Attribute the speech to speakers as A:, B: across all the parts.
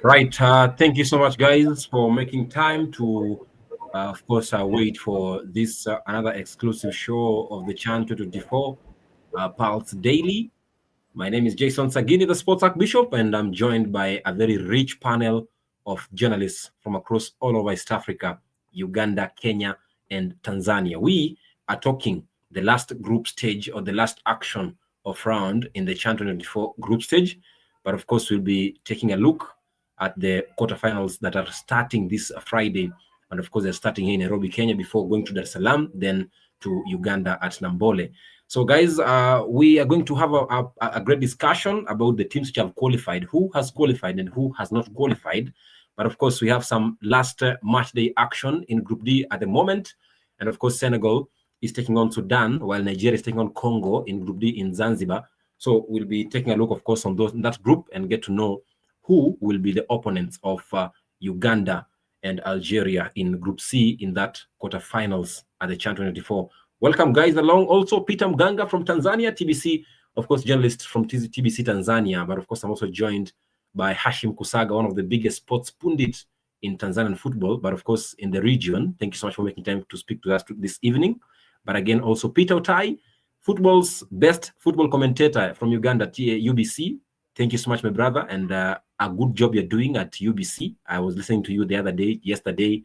A: Right. Thank you so much, guys, for making time to, of course, wait for this another exclusive show of the Chan 224 Pulse Daily. My name is Jason Sagini, the Sports Archbishop, and I'm joined by a very rich panel of journalists from across all over East Africa, Uganda, Kenya, and Tanzania. We are talking the last group stage or the last action of round in the Chan 224 group stage. But of course, we'll be taking a look at the quarterfinals that are starting this Friday. And of course, they're starting here in Nairobi, Kenya, before going to Dar es Salaam, then to Uganda at Nambole. So, guys, we are going to have a great discussion about the teams which have qualified, who has qualified and who has not qualified. But of course, we have some last match day action in Group D at the moment. And of course, Senegal is taking on Sudan, while Nigeria is taking on Congo in Group D in Zanzibar. So we'll be taking a look, of course, on that group and get to know who will be the opponents of Uganda and Algeria in Group C in that quarterfinals at the Chan 2024. Welcome, guys, along. Also, Peter Mganga from Tanzania, TBC, of course, journalist from TBC Tanzania. But of course, I'm also joined by Hashim Kusaga, one of the biggest sports pundits in Tanzanian football, but of course, in the region. Thank you so much for making time to speak to us this evening. But again, also Peter Otai, football's best football commentator from Uganda, UBC. Thank you so much, my brother, and a good job you're doing at UBC. I was listening to you yesterday,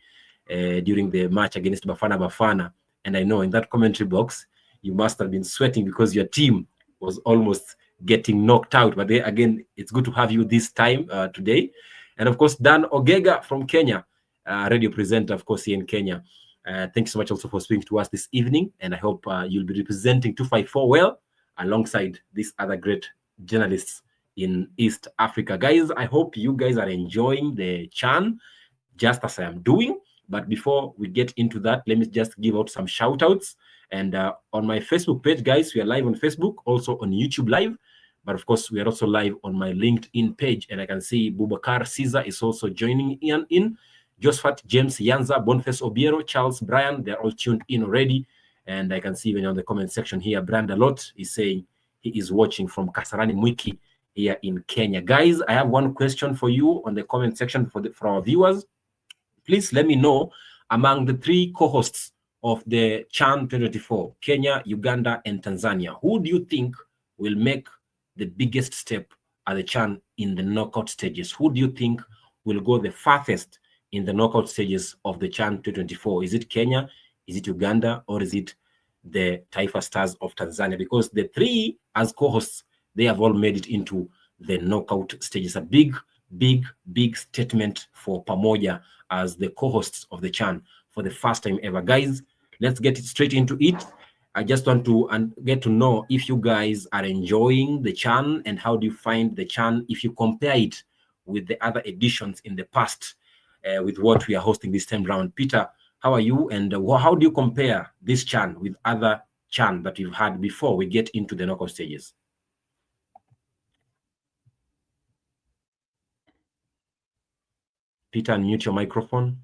A: during the match against Bafana. And I know in that commentary box, you must have been sweating because your team was almost getting knocked out. But again, it's good to have you this time today. And of course, Dan Ogega from Kenya, radio presenter, of course, here in Kenya. Thank you so much also for speaking to us this evening. And I hope you'll be representing 254 well alongside these other great journalists in East Africa. Guys, I hope you guys are enjoying the Chan just as I am doing. But before we get into that, let me just give out some shout outs. And on my Facebook page, guys, we are live on Facebook, also on YouTube live. But of course, we are also live on my LinkedIn page. And I can see Bubakar Caesar is also joining in. Josephat James Yanza, Boniface Obiero, Charles Bryan, they're all tuned in already. And I can see even on the comment section here, Brandalot is saying he is watching from Kasarani Mwiki here in Kenya. Guys, I have one question for you on the comment section for our viewers. Please let me know, among the three co-hosts of the Chan 2024, Kenya, Uganda, and Tanzania, who do you think will make the biggest step at the Chan in the knockout stages? Who do you think will go the farthest in the knockout stages of the Chan 2024? Is it Kenya, is it Uganda, or is it the Taifa Stars of Tanzania? Because the three, as co-hosts, they have all made it into the knockout stages. A big statement for Pamoja as the co-hosts of the Chan for the first time ever. Guys, let's get straight into it. I just want to get to know if you guys are enjoying the Chan and how do you find the Chan if you compare it with the other editions in the past with what we are hosting this time round. Peter, how are you, and how do you compare this Chan with other Chan that we've had before we get into the knockout stages? Peter, unmute your microphone.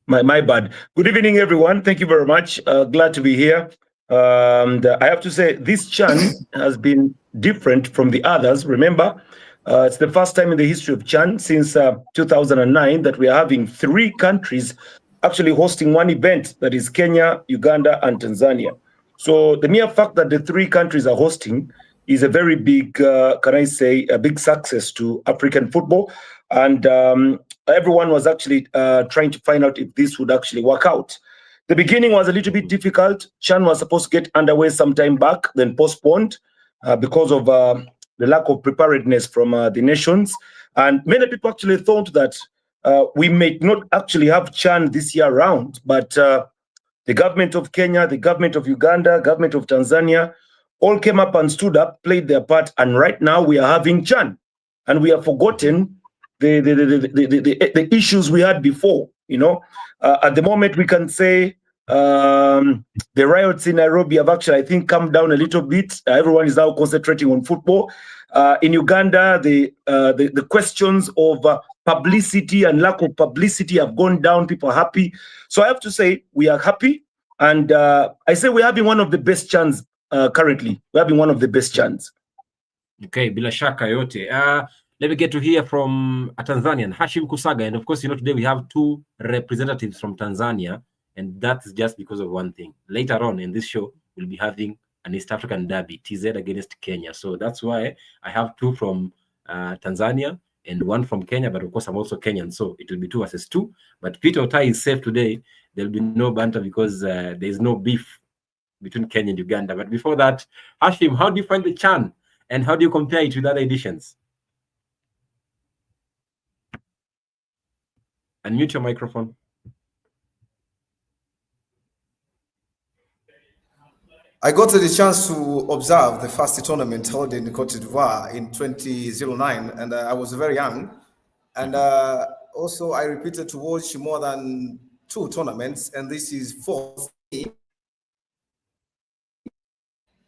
B: My bad. Good evening, everyone. Thank you very much. Glad to be here. I have to say, this Chan has been different from the others. Remember, it's the first time in the history of Chan since 2009 that we are having three countries actually hosting one event, that is Kenya, Uganda, and Tanzania. So the mere fact that the three countries are hosting is a very big, can I say, a big success to African football. And everyone was actually trying to find out if this would actually work out. The beginning was a little bit difficult. Chan was supposed to get underway some time back, then postponed because of the lack of preparedness from the nations. And many people actually thought that we may not actually have Chan this year round, but the government of Kenya, the government of Uganda, government of Tanzania, all came up and stood up, played their part, and right now we are having Chan. And we have forgotten the issues we had before. You know, at the moment we can say the riots in Nairobi have actually, I think, calmed down a little bit. Everyone is now concentrating on football. In Uganda, the questions of publicity and lack of publicity have gone down. People are happy. So I have to say we are happy, and I say we're having one of the best Chans currently. We're having one of the best Chans.
A: Okay, bila shaka yote. Let me get to hear from a Tanzanian, Hashim Kusaga. And of course, today we have two representatives from Tanzania, and that's just because of one thing. Later on in this show, we'll be having an East African derby, TZ against Kenya. So that's why I have two from Tanzania and one from Kenya, but of course I'm also Kenyan, so it will be 2 versus 2. But Peter Otai is safe today. There'll be no banter because there's no beef between Kenya and Uganda. But before that, Hashim, how do you find the CHAN? And how do you compare it with other editions? Unmute your microphone.
C: I got the chance to observe the first tournament held in Cote d'Ivoire in 2009, and I was very young. And also, I repeated to watch more than 2 tournaments, and this is 4th.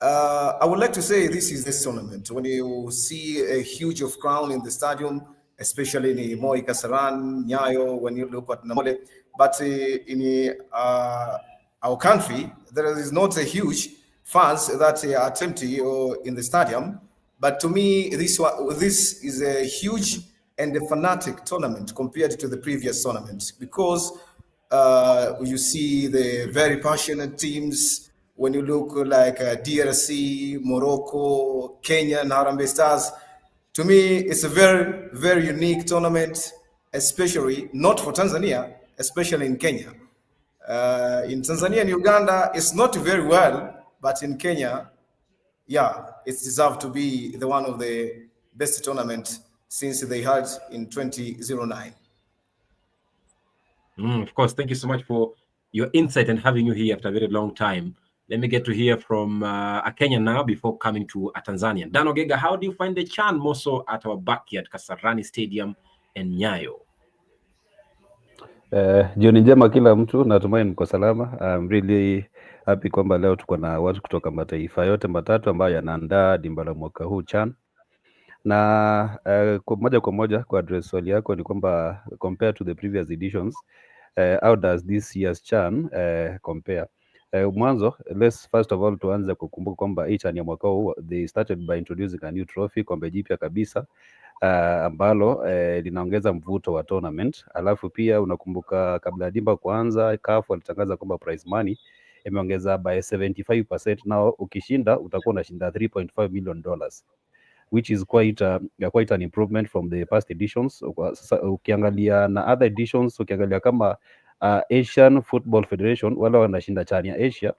C: I would like to say this is this tournament. When you see a huge of crowd in the stadium, especially in Moi Kasaran, Nyayo, when you look at Namole, but in our country, there is not a huge fans that are empty or in the stadium. But to me, this is a huge and a fanatic tournament compared to the previous tournament, because you see the very passionate teams. When you look like DRC, Morocco, Kenya, and Harambee Stars, to me, it's a very, very unique tournament, especially not for Tanzania, especially in Kenya. In Tanzania and Uganda, it's not very well, but in Kenya, yeah, it's deserved to be the one of the best tournament since they had in 2009.
A: Of course, thank you so much for your insight and having you here after a very long time. Let me get to hear from a Kenyan now before coming to a Tanzanian. Dan Ogega, how do you find the CHAN more so at our backyard, Kasarani Stadium and Nyayo?
D: Jioni njema kila mtu, natumai mko salama. I'm really happy kwamba leo tuko na watu kutoka mataifa yote matatu ambayo yanaandaa dimba la mwaka huu CHAN. Na moja kwa moja kwa address swali yako ni kwamba compared to the previous editions, how does this year's CHAN compare? Mwanzo, let's first of all tuanze kukumbuka kwamba hii CHAN ya mwaka huu they started by introducing a new trophy, kombe jipya kabisa ambalo linaongeza mvuto wa tournament. Alafu pia unakumbuka kabla ya dimba kuanza, CAF walitangaza kwamba prize money imeongeza by 75%. Now ukishinda utakuwa unashinda $3.5 million, which is quite an improvement from the past editions. Sasa ukiangalia na other editions, ukiangalia kama Asian Football Federation, wale wanashinda CHAN ya Asia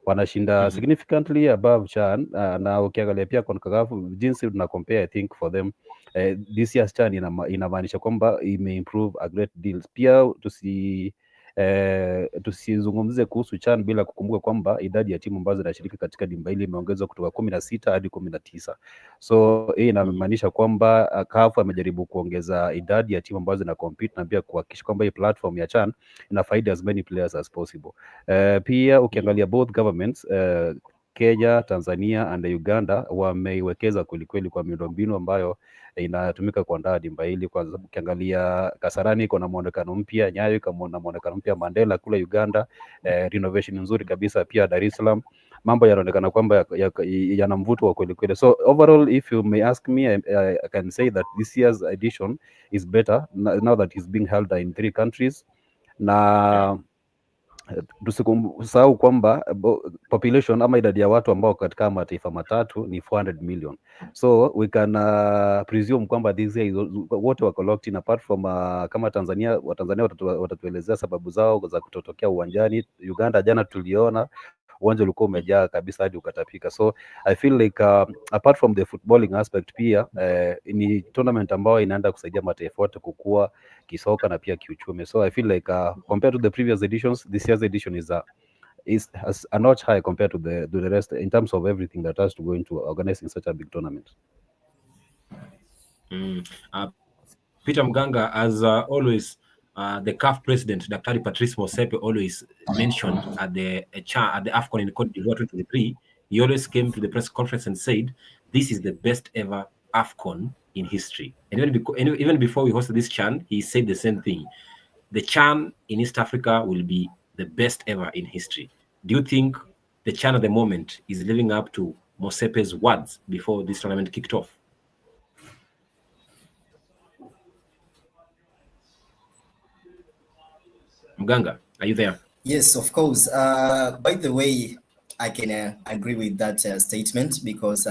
D: wanashinda significantly above CHAN, na ukiangalia pia CONCACAF jinsi tuna compare, I think for them this year's CHAN inamaanisha kwamba imeimprove a great deal. Pia tusizungumze kuhusu CHAN bila kukumbuka kwamba idadi ya timu ambazo zinashiriki katika dimba hili imeongezwa kutoka 16 hadi 19. So hii inamaanisha kwamba CAF amejaribu kuongeza idadi ya timu ambazo zina compete na pia kuhakikisha kwamba hii platform ya CHAN ina faida as many players as possible. Pia ukiangalia both governments, Kenya, Tanzania and Uganda wameiwekeza kwelikweli kwa miundombinu ambayo inatumika kuandaa dimba hili. Kwa sababu ukiangalia Kasarani iko na muonekano mpya, Nyayo iko na muonekano mpya, Mandela kule Uganda renovation nzuri kabisa, pia Dar es Salaam mambo yanaonekana kwamba yana mvuto wa kweli kweli. So overall, if you may ask me, I can say that this year's edition is better now that it's being held in 3 countries. Na tusikusahau kwamba population ama idadi ya watu ambao katika mataifa matatu ni 400 million. So we can presume kwamba this year wote wako locked in, apart from kama Tanzania, Watanzania watatuelezea sababu zao za kutotokea uwanjani. Uganda jana tuliona uwanja ulikuwa umejaa kabisa hadi ukatapika. So I feel like apart from the footballing aspect, pia ni tournament ambayo inaenda kusaidia mataifa yote kukua kisoka na pia kiuchumi. So I feel like compared to the previous editions, this year's edition is a notch high compared to the rest in terms of everything that has to go into organizing such a big tournament.
A: Peter Mganga, as always, the CAF president, Dr. Patrice Motsepe, always mentioned at the AFCON in Cote d'Ivoire 2023, he always came to the press conference and said, this is the best ever AFCON in history. And even before we hosted this CHAN, he said the same thing. The CHAN in East Africa will be the best ever in history. Do you think the CHAN at the moment is living up to Mosepe's words before this tournament kicked off? Mganga, are you there?
E: Yes, of course. By the way, I can agree with that statement because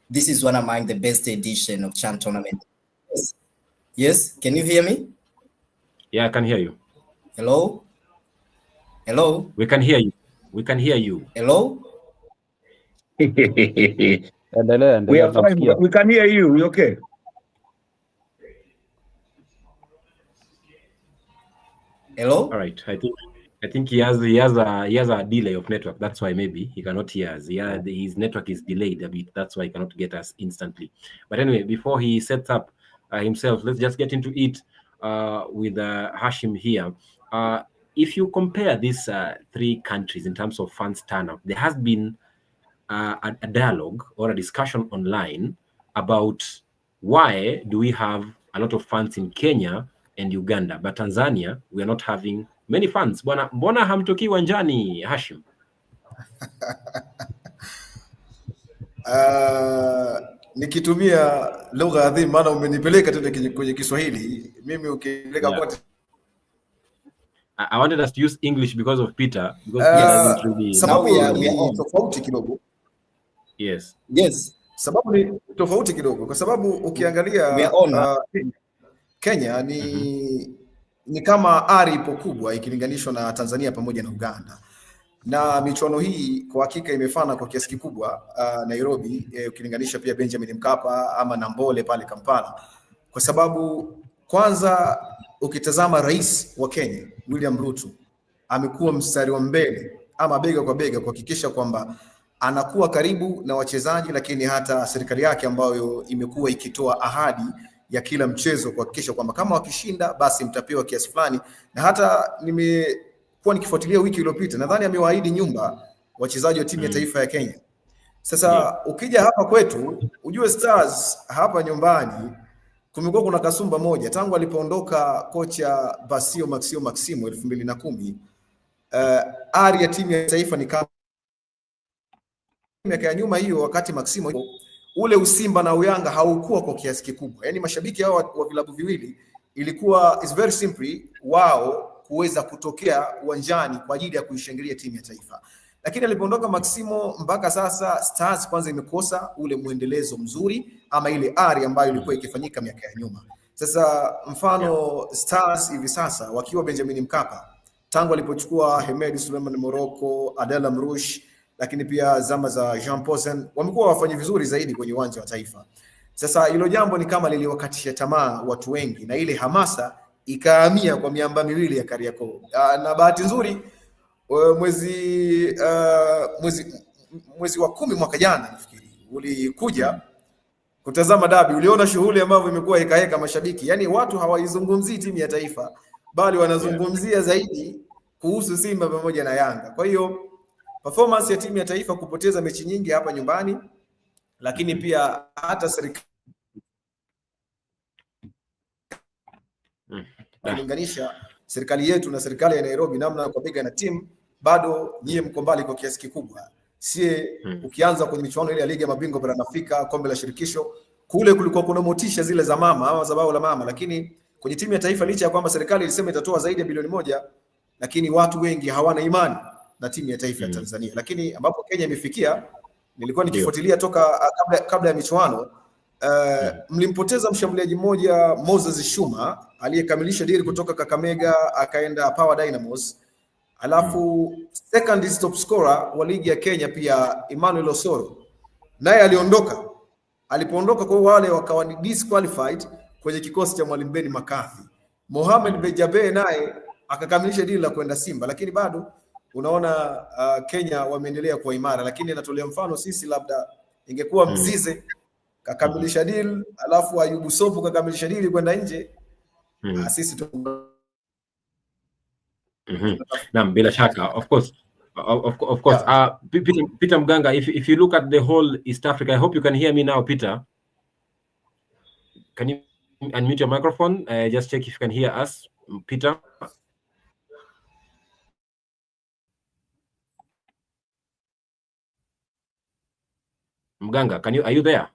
E: this is one among the best edition of CHAN tournament. Yes. Yes, can you hear me?
A: Yeah, I can hear you.
E: Hello? Hello?
A: We can hear you. We can hear you.
E: Hello?
B: We are fine. We can hear you. You okay?
E: Hello?
A: All right. I think he has a delay of network. That's why maybe he cannot hear us. Yeah, his network is delayed a bit. That's why he cannot get us instantly. But anyway, before he sets up himself, let's just get into it with Hashim here. If you compare these three countries in terms of fans turnout, there has been a dialogue or a discussion online about why do we have a lot of fans in Kenya and Uganda, but Tanzania we are not having many fans. Mbona hamtoki uwanjani, Hashim?
C: Nikitumia lugha adhimu, maana umenipeleka tena kwenye Kiswahili. Mimi ukipeleka kote.
A: I wanted us to use English because of Peter, because Peter doesn't really.
C: Sababu ni tofauti kidogo.
A: Yes.
E: Yes.
C: Sababu ni tofauti kidogo kwa sababu ukiangalia Kenya ni kama ari ipo kubwa ikilinganishwa na Tanzania pamoja na Uganda. Na michuano hii kwa hakika imefana kwa kiasi kikubwa Nairobi, ukilinganisha pia Benjamin Mkapa ama Nambole pale Kampala. Kwa sababu kwanza ukitazama rais wa Kenya William Ruto amekuwa mstari wa mbele ama bega kwa bega kuhakikisha kwamba anakuwa karibu na wachezaji, lakini hata serikali yake ambayo imekuwa ikitoa ahadi ya kila mchezo kuhakikisha kwamba kama wakishinda basi mtapewa kiasi fulani. Na hata nimekuwa nikifuatilia wiki iliyopita, nadhani amewaahidi nyumba wachezaji wa timu ya taifa ya Kenya. Sasa ukija hapa kwetu, ujue Stars hapa nyumbani kumekuwa kuna kasumba moja tangu alipoondoka kocha Basio Maximo 2010. Ari ya timu ya taifa ni kama miaka ya nyuma hiyo, wakati Maximo ule usimba na uyanga haukuwa kwa kiasi kikubwa. Yani mashabiki hao wa vilabu viwili ilikuwa is very simple wao kuweza kutokea uwanjani kwa ajili ya kuishangilia timu ya taifa. Lakini alipoondoka Maximo mpaka sasa Stars kwanza imekosa ule muendelezo mzuri ama ile ari ambayo ilikuwa ikifanyika miaka ya nyuma. Sasa mfano Stars hivi sasa wakiwa Benjamin Mkapa tangu alipochukua Hemed Suleiman Morocco, Adela Mrush, lakini pia zama za Jean Posen wamekuwa wafanya vizuri zaidi kwenye uwanja wa taifa. Sasa hilo jambo ni kama liliwakatisha tamaa watu wengi na ile hamasa ikahamia kwa miamba miwili ya Kariakoo. Na bahati nzuri mwezi wa 10 mwaka jana nafikiri ulikuja kutazama dabi, uliona shughuli ambayo imekuwa heka mashabiki. Yani watu hawaizungumzii timu ya taifa bali wanazungumzia zaidi kuhusu Simba pamoja na Yanga. Kwa hiyo performance ya timu ya taifa kupoteza mechi nyingi hapa nyumbani, lakini pia hata serikali kulinganisha serikali yetu na serikali ya Nairobi namna kwa bega na timu, bado nyie mko mbali kwa kiasi kikubwa. Sie ukianza kwenye michuano ile ya ligi ya mabingwa barani Afrika, kombe la shirikisho, kule kulikuwa kuna motisha zile za mama ama za bao la mama, lakini kwenye timu ya taifa licha ya kwamba serikali ilisema itatoa zaidi ya bilioni 1, lakini watu wengi hawana imani na timu ya taifa ya Tanzania. Lakini ambapo Kenya imefikia, nilikuwa nikifuatilia toka kabla ya michuano, mlimpoteza mshambuliaji mmoja Moses Shuma aliyekamilisha dili kutoka Kakamega akaenda Power Dynamos. Alafu second top scorer wa ligi ya Kenya pia Emmanuel Osoro naye aliondoka. Alipoondoka kwa wale wakawa disqualified kwenye kikosi cha Mwalimu Ben McCarthy. Mohamed Bejabe naye akakamilisha dili la kwenda Simba, lakini bado unaona Kenya wameendelea kuwa imara. Lakini natolea mfano sisi, labda ingekuwa Mzize kakamilisha deal alafu Ayubu Sopu kakamilisha deal kwenda nje, sisi
A: Naam, bila shaka, of course. Peter Mganga, if you look at the whole East Africa, I hope you can hear me now, Peter. Can you unmute your microphone? Just check if you can hear us, Peter. Mganga, are you there?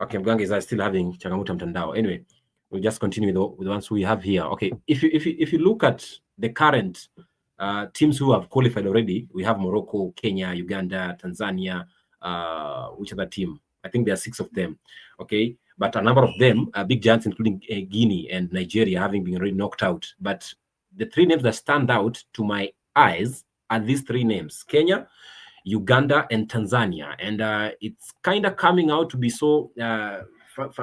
A: Okay, Mganga is still having changamoto mtandao. Anyway, we'll just continue with the ones we have here. Okay, if you look at the current teams who have qualified already, we have Morocco, Kenya, Uganda, Tanzania. Which other team? I think there are 6 of them. Okay, but a number of them are big giants, including Guinea and Nigeria, having been already knocked out. But the 3 names that stand out to my eyes are these 3 names: Kenya, Uganda, and Tanzania. And it's kind of coming out to be so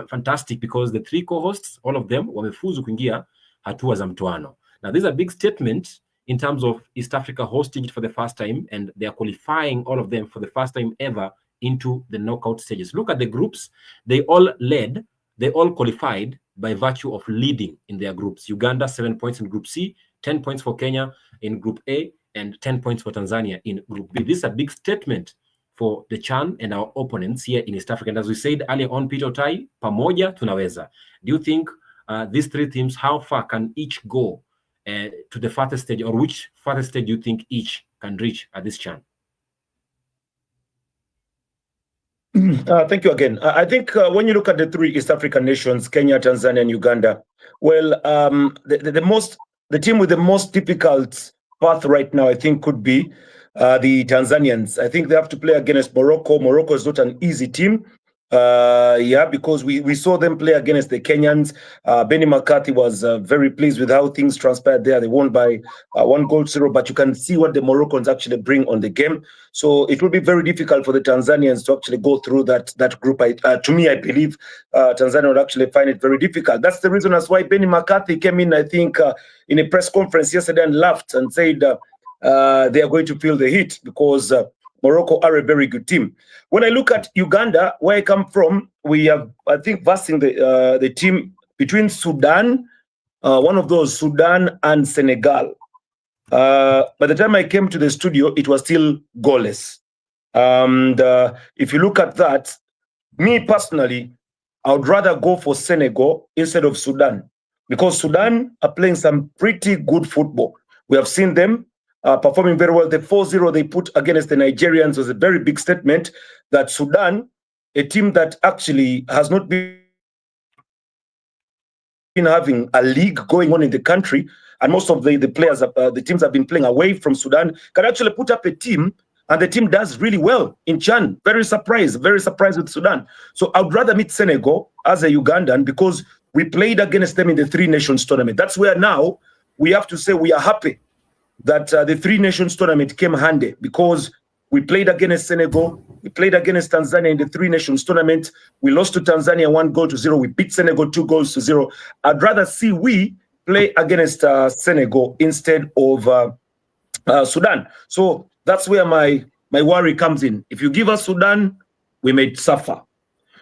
A: fantastic because the 3 co-hosts, all of them, wamefuzu kuingia hatua za mtoano. Now, these are big statements in terms of East Africa hosting it for the first time, and they are qualifying, all of them, for the first time ever into the knockout stages. Look at the groups. They all qualified by virtue of leading in their groups. Uganda, 7 points in Group C, 10 points for Kenya in Group A, and 10 points for Tanzania in Group B. This is a big statement for the CHAN and our opponents here in East Africa. And as we said earlier on, Peter Otai, pamoja tunaweza. Do you think these 3 teams, how far can each go to the farthest stage, or which farthest stage do you think each can reach at this CHAN?
B: Thank you again. I think when you look at the 3 East African nations, Kenya, Tanzania, and Uganda, well, the team with the most difficult path right now, I think, could be the Tanzanians. I think they have to play against Morocco. Morocco is not an easy team. Because we saw them play against the Kenyans. Benny McCarthy was very pleased with how things transpired there. They won by 1-0, but you can see what the Moroccans actually bring on the game. So it will be very difficult for the Tanzanians to actually go through that group. To me, I believe Tanzania would actually find it very difficult. That's the reason as why Benny McCarthy came in, I think, in a press conference yesterday and laughed and said they are going to feel the heat because Morocco are a very good team. When I look at Uganda, where I come from, we have, I think, versing the team between Sudan, one of those, Sudan and Senegal. By the time I came to the studio, it was still goalless. And if you look at that, me personally, I would rather go for Senegal instead of Sudan, because Sudan are playing some pretty good football. We have seen them performing very well. The 4-0 they put against the Nigerians was a very big statement that Sudan, a team that actually has not been having a league going on in the country, and most of the players, the teams have been playing away from Sudan, can actually put up a team, and the team does really well in CHAN. Very surprised with Sudan. So I'd rather meet Senegal as a Ugandan because we played against them in the 3 Nations tournament. That's where now we have to say we are happy that the 3 Nations tournament came handy, because we played against Senegal, we played against Tanzania in the 3 Nations tournament. We lost to Tanzania 1-0. We beat Senegal 2-0. I'd rather see we play against Senegal instead of Sudan. So that's where my worry comes in. If you give us Sudan, we may suffer.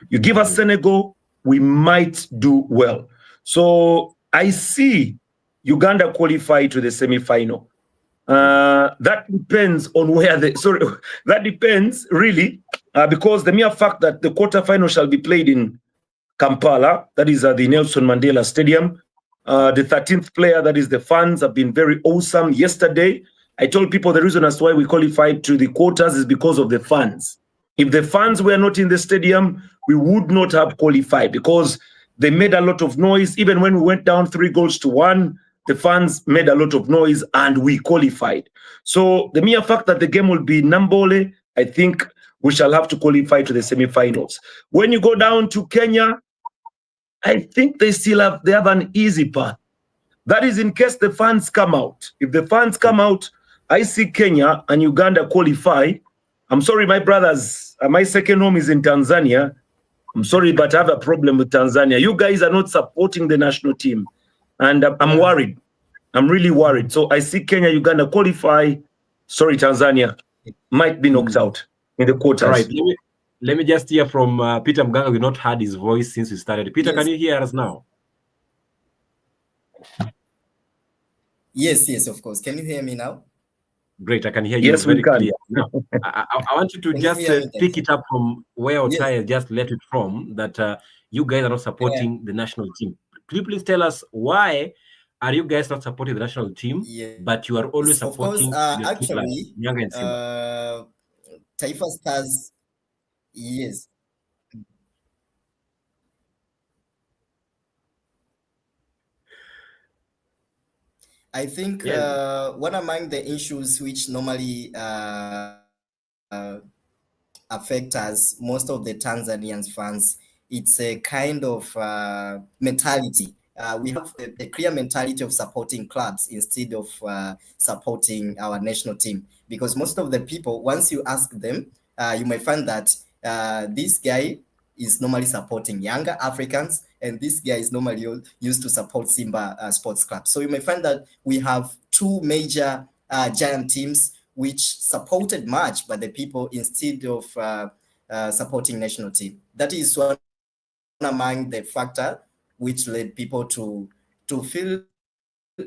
B: You give us Senegal, we might do well. So I see Uganda qualify to the semi-final. That depends on where that depends really, because the mere fact that the quarterfinal shall be played in Kampala, that is the Nelson Mandela Stadium. The 13th player, that is the fans, have been very awesome. Yesterday, I told people the reason as to why we qualified to the quarters is because of the fans. If the fans were not in the stadium, we would not have qualified, because they made a lot of noise. Even when we went down 3-1, the fans made a lot of noise and we qualified. So the mere fact that the game will be Nambole, I think we shall have to qualify to the semi-finals. When you go down to Kenya, I think they have an easy path. That is in case the fans come out. If the fans come out, I see Kenya and Uganda qualify. I'm sorry, my brothers, my second home is in Tanzania. I'm sorry, but I have a problem with Tanzania. You guys are not supporting the national team. And I'm worried. I'm really worried. So I see Kenya, Uganda qualify. Sorry, Tanzania might be knocked out in the quarters.
A: All right. Let me just hear from Peter Mganga. We've not heard his voice since we started. Peter, Can you hear us now?
E: Yes, of course. Can you hear me now?
A: Great, I can hear you very clear. Now, I want you to just pick it up from where Otai has just let it from, that you guys are not supporting the national team. Could you please tell us why are you guys not supporting the national team, but you are always supporting
E: Nyanga and Simba? Taifa Stars. Yes. I think
A: Yeah.
E: one among the issues which normally affect us, most of the Tanzanians fans, it's a kind of mentality. We have a clear mentality of supporting clubs instead of supporting our national team. Because most of the people, once you ask them, you might find that this guy is normally supporting younger Africans, and this guy is normally used to support Simba Sports Club. So you may find that we have two major giant teams which supported much by the people instead of supporting national team. That is one among the factor which led people to feel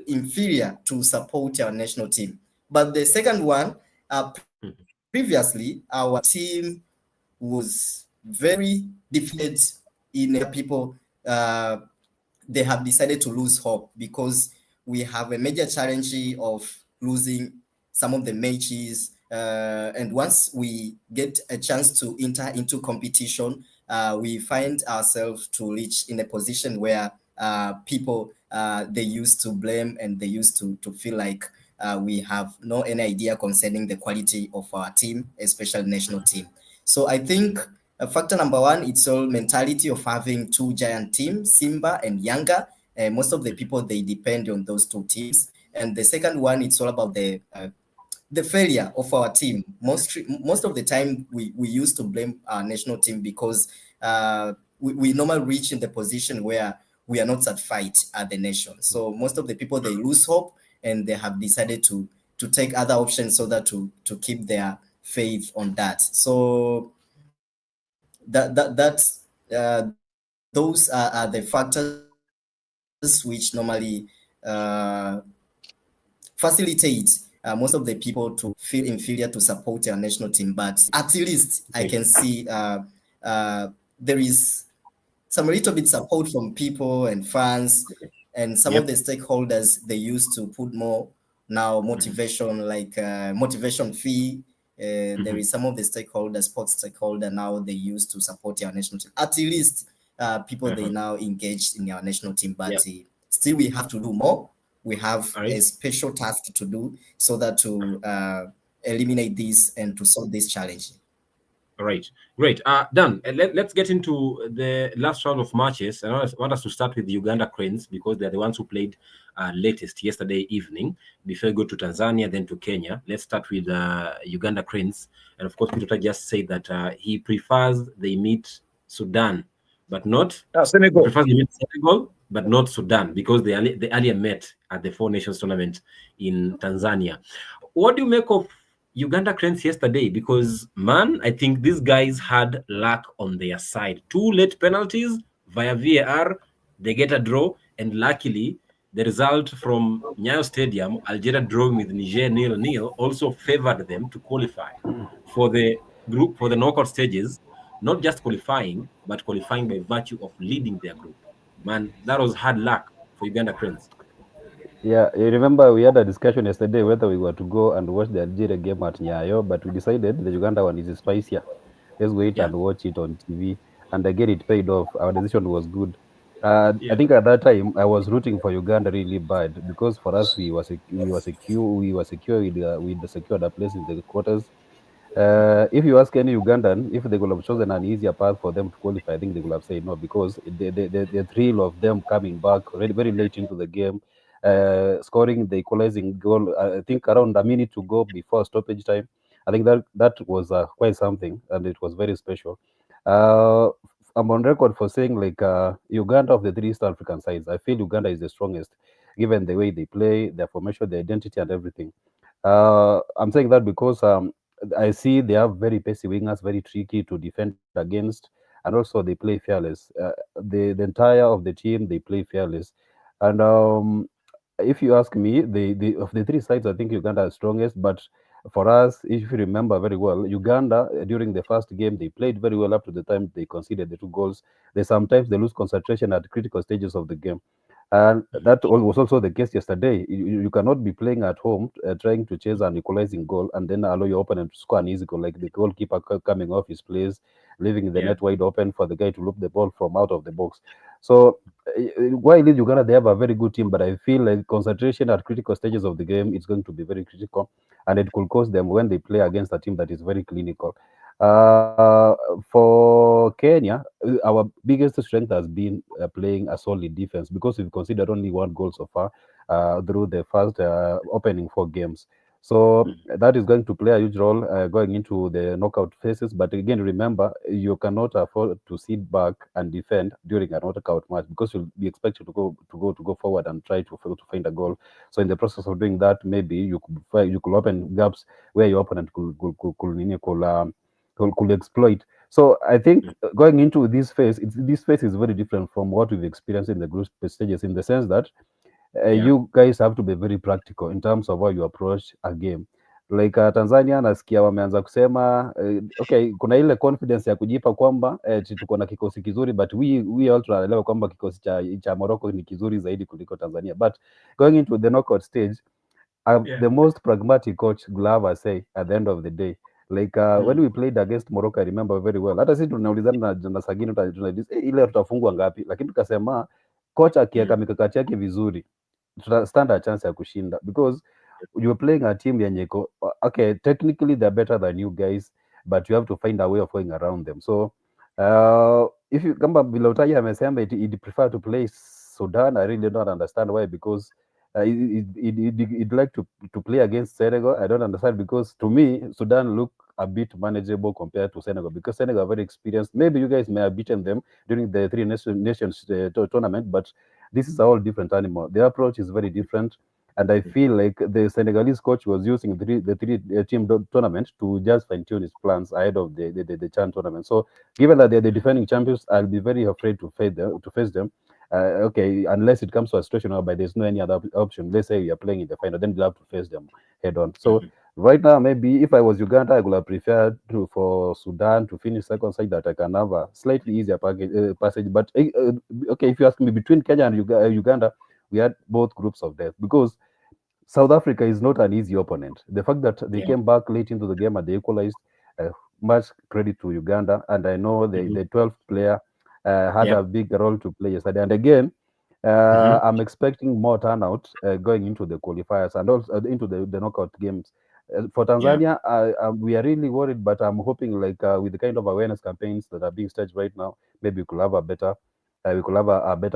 E: inferior to support our national team. But the second one, previously our team was very defeated in a people uh, they have decided to lose hope because we have a major challenge of losing some of the matches. And once we get a chance to enter into competition, we find ourselves to reach in a position where people they used to blame and they used to feel like we have no any idea concerning the quality of our team, especially national team. So I think factor number one, it's all mentality of having two giant teams, Simba and Yanga. Most of the people they depend on those two teams. And the second one, it's all about the failure of our team. Most of the time, we used to blame our national team because we normally reach in the position where we are not satisfied at the nation. So most of the people they lose hope and they have decided to take other options so that to keep their faith on that. So those are the factors which normally facilitate most of the people to feel inferior to support our national team. But at least I can
A: Okay.
E: see there is some little bit support from people and fans
A: Okay.
E: and some of
A: Yep.
E: the stakeholders. They used to put more now motivation, like motivation fee. There is some of the stakeholders, sports stakeholder now they used to support our national team. At least people they
A: Uh-huh.
E: now engaged in our national team, but
A: Yep.
E: still we have to do more. We have
A: All
E: a
A: right.
E: special task to do so that to eliminate this and to solve this challenge.
A: All right, great. Dan, let's get into the last round of matches. Want us to start with the Uganda Cranes because they're the ones who played latest yesterday evening. Before we go to Tanzania, then to Kenya, let's start with Uganda Cranes. And of course, Peter just said that he prefers they meet Sudan, but not he
B: Senegal.
A: prefers they meet Senegal, but not Sudan because they earlier met at the Four Nations tournament in Tanzania. What do you make of Uganda Cranes yesterday? Because, man, I think these guys had luck on their side. Two late penalties via VAR, they get a draw, and luckily, the result from Nyayo Stadium, Algeria drawing with Niger 0-0, also favored them to qualify for the group for the knockout stages. Not just qualifying, but qualifying by virtue of leading their group. Man, that was hard luck for Uganda Cranes.
D: Yeah, you remember we had a discussion yesterday whether we were to go and watch the Algeria game at Nyayo, but we decided the Uganda one is spicier. Let's wait
A: Yeah,
D: and watch it on TV. And again, it paid off. Our decision was good. I
A: yeah.
D: think at that time I was rooting for Uganda really bad because for us we secured a place in the quarters. If you ask any Ugandan if they could have chosen an easier path for them to qualify, I think they would have said no because the thrill of them coming back very, very late into the game, scoring the equalizing goal, I think around a minute to go before stoppage time. I think that was quite something, and it was very special. Uh, I'm on record for saying like Uganda of the three East African sides, I feel Uganda is the strongest, given the way they play, their formation, their identity, and everything. I'm saying that because I see they have very pacey wingers, very tricky to defend against, and also they play fearless. The entire of the team they play fearless, and if you ask me, the of the three sides, I think Uganda is strongest. But for us, if you remember very well, Uganda during the first game they played very well up to the time they conceded the two goals. They sometimes they lose concentration at critical stages of the game. And that was also the case yesterday. You cannot be playing at home, trying to chase an equalizing goal, and then allow your opponent to score an easy goal, like the goalkeeper coming off his place, leaving the net wide open for the guy to loop the ball from out of the box. So while in Uganda they have a very good team, but I feel like concentration at critical stages of the game is going to be very critical, and it could cost them when they play against a team that is very clinical. For Kenya, our biggest strength has been playing a solid defense because we've considered only one goal so far through the first opening 4 games. So that is going to play a huge role going into the knockout phases. But again, remember, you cannot afford to sit back and defend during a knockout match because you'll be expected to go forward and try to find a goal. So in the process of doing that, maybe you could open gaps where your opponent could exploit. So I think going into this phase is very different from what we've experienced in the group stages, in the sense that you guys have to be very practical in terms of how you approach a game. Like Tanzania nasikia wameanza kusema okay, kuna ile confidence ya kujipa kwamba tuko na kikosi kizuri, but we all tunaelewa kwamba kikosi cha Morocco ni kizuri zaidi kuliko Tanzania. But going into the knockout stage, the most pragmatic coach Glover say at the end of the day, like when we played against Morocco, I remember very well. Hata sisi tunaulizana na Sagini ile tutafungwa ngapi, lakini tukasema kocha akiweka mikakati yake vizuri stand a chance ya kushinda, because you're playing a team yenye okay, technically they're better than you guys, but you have to find a way of going around them. So if you kama Bilotai amesema he'd prefer to play Sudan, I really don't understand why, because he'd like to play against Senegal. I don't understand, because to me Sudan look a bit manageable compared to Senegal, because Senegal are very experienced. Maybe you guys may have beaten them during the Three Nations tournament, but this is a whole different animal. The approach is very different, and I feel like the Senegalese coach was using the three team tournament to just fine tune his plans ahead of the CHAN tournament. So given that they're the defending champions, I'll be very afraid to face them. Okay, unless it comes to a situation whereby there's no any other option. Let's say we are playing in the final, then we'll have to face them head on. So right now, maybe if I was Uganda, I would have preferred for Sudan to finish second, so that I can have a slightly easier passage. But okay, if you ask me, between Kenya and Uganda, we had both groups of death, because South Africa is not an easy opponent. The fact that they came back late into the game and they equalized, much credit to Uganda. And I know the 12th player had a big role to play yesterday. And again, I'm expecting more turnout going into the qualifiers and also into the knockout games. For Tanzania, we are really worried, but I'm hoping, like with the kind of awareness campaigns that are being staged right now, maybe we could have a better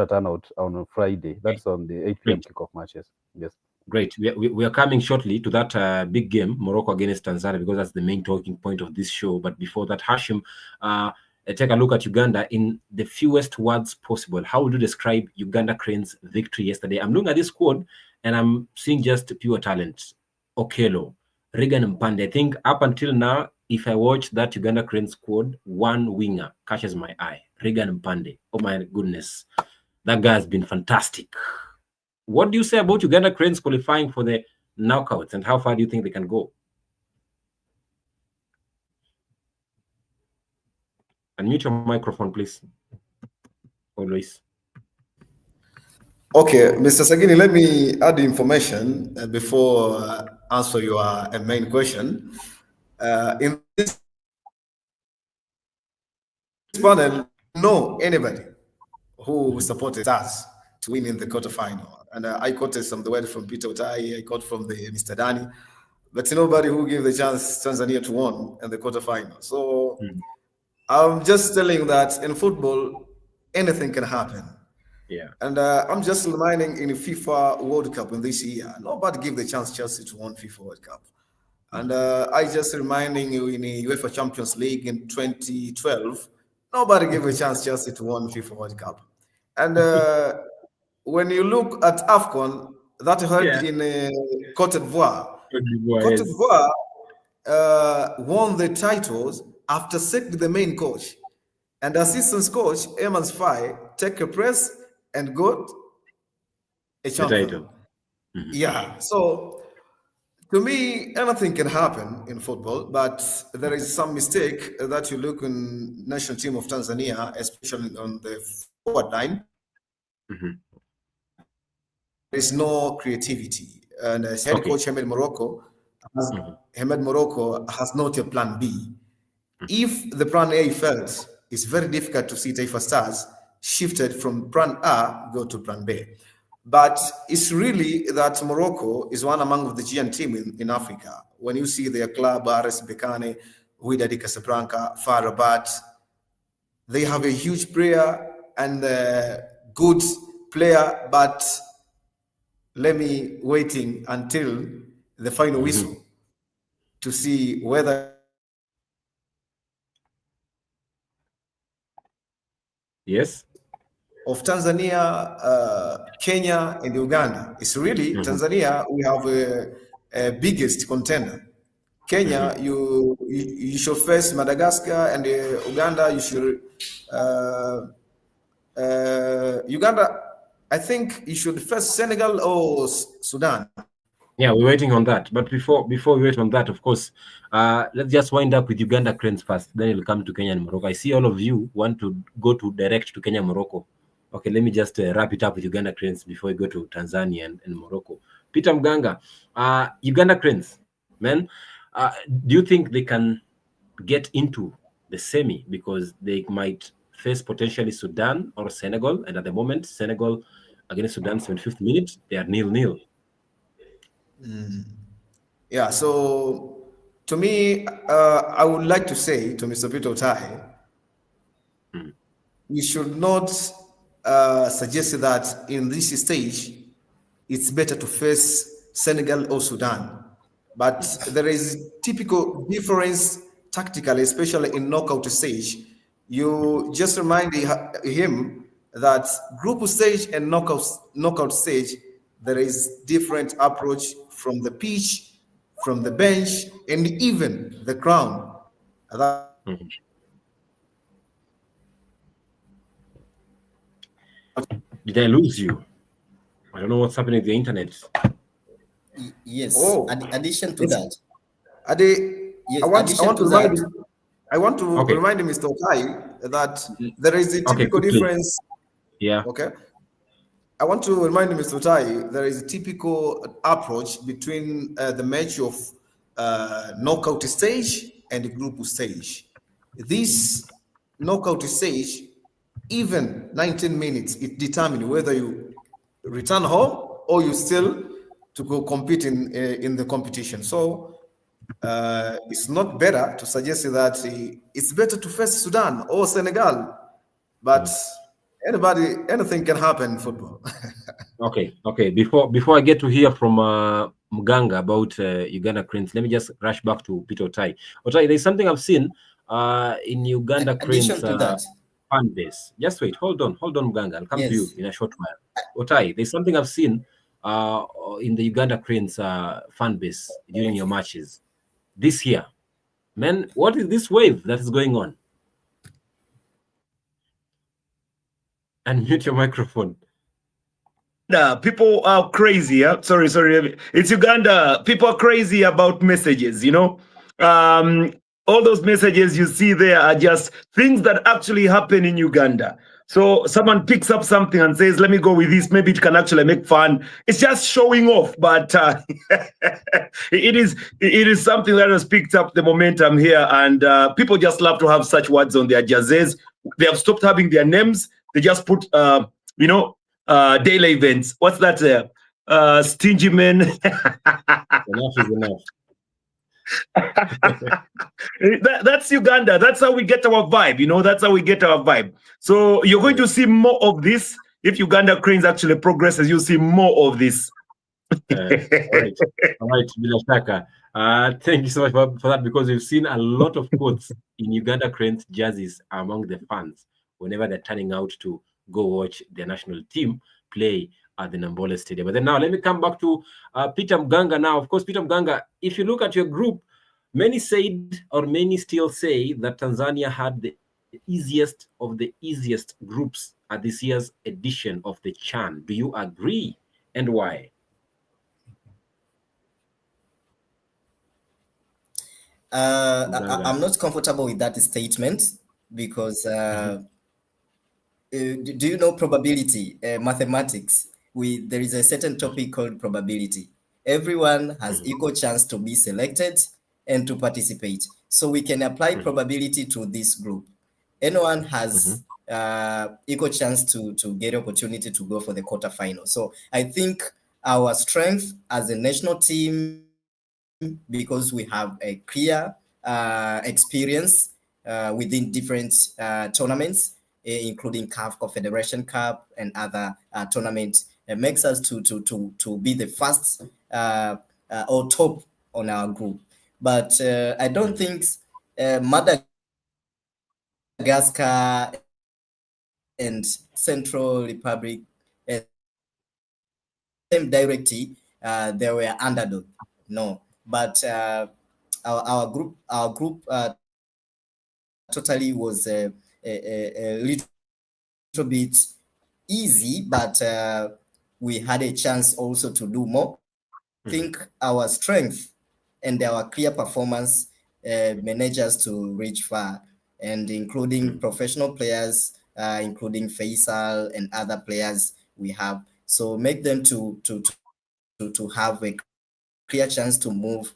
D: turnout on Friday. That's on the 8 p.m. kickoff matches. Yes.
A: Great. We are coming shortly to that big game, Morocco against Tanzania, because that's the main talking point of this show. But before that, Hashim, take a look at Uganda in the fewest words possible. How would you describe Uganda Cranes' victory yesterday? I'm looking at this squad and I'm seeing just pure talent. Okello, Regan Mpande. I think up until now, if I watch that Uganda Cranes squad, one winger catches my eye. Regan Mpande. Oh my goodness. That guy has been fantastic. What do you say about Uganda Cranes qualifying for the knockouts, and how far do you think they can go? Unmute your microphone, please. Always.
C: Okay, Mr. Sagini, let me add information before answer your main question. In this panel, no anybody who supported us to win in the quarterfinal. And I quoted some the word from Peter Otai, I quote from the Mr. Dani, but nobody who gave the chance Tanzania to win in the quarterfinal. So I'm just telling that in football, anything can happen.
A: Yeah.
C: And I'm just reminding in the FIFA World Cup in this year, nobody gave the chance Chelsea to win FIFA World Cup. And I just reminding you in the UEFA Champions League in 2012, nobody gave a chance Chelsea to win FIFA World Cup. And when you look at AFCON, that held in Cote d'Ivoire. Cote d'Ivoire won the titles after sacking the main coach. And assistant coach, Eamon Faye, take a press and got a champion. Yeah, so to me, anything can happen in football, but there is some mistake that you look in national team of Tanzania, especially on the forward line. is no creativity. And as head coach Ahmed Morocco has not a plan B. If the plan A fails, it's very difficult to see Taifa Stars shifted from plan A go to plan B. But it's really that Morocco is one among the Giant team in Africa. When you see their club, RS Bekane, Wydad Casablanca, FAR Rabat, they have a huge player and a good player, but let me waiting until the final whistle to see whether
A: Yes.
C: Of Tanzania, Kenya, and Uganda. It's really Tanzania. We have a biggest contender. Kenya, you should face Madagascar, and Uganda, you should Uganda. I think you should face Senegal or Sudan.
A: Yeah, we're waiting on that. But before we wait on that, of course, let's just wind up with Uganda Cranes first. Then it'll come to Kenya and Morocco. I see all of you want to go to direct to Kenya and Morocco. Okay, let me just wrap it up with Uganda Cranes before we go to Tanzania and Morocco. Peter Mganga, Uganda Cranes, man, do you think they can get into the semi? Because they might face potentially Sudan or Senegal. And at the moment, Senegal against Sudan, 75th minute, they are 0-0.
C: Yeah, so to me, I would like to say to Mr. Peter Otai, we should not suggest that in this stage, it's better to face Senegal or Sudan. But there is typical difference tactically, especially in knockout stage. You just remind him that group stage and knockout stage, there is different approach from the pitch, from the bench, and even the ground.
A: Did I lose you? I don't know what's happening with the internet.
E: Yes. Addition to that.
C: I want to remind Mr. Okai that there is a typical difference.
A: Yeah.
C: Okay. I want to remind Mr. Otai there is a typical approach between the match of knockout stage and the group stage. This knockout stage, even 19 minutes, it determines whether you return home or you still to go compete in the competition. So it's not better to suggest that it's better to face Sudan or Senegal, but anything can happen in football.
A: Okay. Before I get to hear from Mganga about Uganda Cranes, let me just rush back to Peter Otai. Otai, there's something I've seen in Uganda Cranes fan base. Just wait, hold on, Mganga. I'll come to you in a short while. Otai, there's something I've seen in the Uganda Cranes fan base during your matches this year. Man, what is this wave that is going on? Unmute your microphone.
B: People are crazy. Yeah? Sorry. It's Uganda. People are crazy about messages, you know. All those messages you see there are just things that actually happen in Uganda. So someone picks up something and says, let me go with this. Maybe it can actually make fun. It's just showing off. But it is something that has picked up the momentum here. And people just love to have such words on their jerseys. They have stopped having their names. They just put, daily events. What's that there? Stingy men.
A: Enough is enough.
B: That's Uganda. That's how we get our vibe. You know, that's how we get our vibe. So you're going to see more of this. If Uganda Cranes actually progresses, you'll see more of this.
A: All right, Bilashaka. Thank you so much for that, because we've seen a lot of quotes in Uganda Cranes jerseys among the fans whenever they're turning out to go watch their national team play at the Nambole Stadium. But then now let me come back to Peter Mganga now. Of course, Peter Mganga, if you look at your group, many said, or many still say, that Tanzania had the easiest of the easiest groups at this year's edition of the CHAN. Do you agree, and why?
E: I'm not comfortable with that statement because do you know probability, mathematics? there is a certain topic called probability. Everyone has equal chance to be selected and to participate. So we can apply probability to this group. Anyone has equal chance to get opportunity to go for the quarterfinal. So I think our strength as a national team, because we have a clear experience within different tournaments, including CAF Confederation Cup and other tournaments, makes us to be the first or top on our group. But I don't think Madagascar and Central Republic, same directly, they were underdog. No, but our group totally was a little bit easy, but we had a chance also to do more. I think our strength and our clear performance managed us to reach far, and including professional players, including Faisal and other players we have. So make them to have a clear chance to move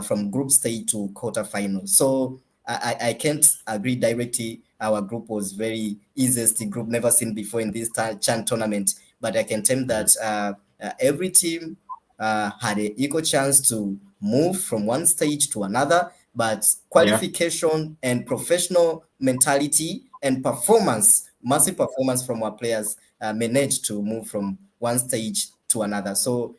E: from group stage to quarterfinal. So I can't agree directly. Our group was very easiest group never seen before in this CHAN tournament. But I can tell you that every team had an equal chance to move from one stage to another. But qualification and professional mentality and performance, massive performance from our players, managed to move from one stage to another. So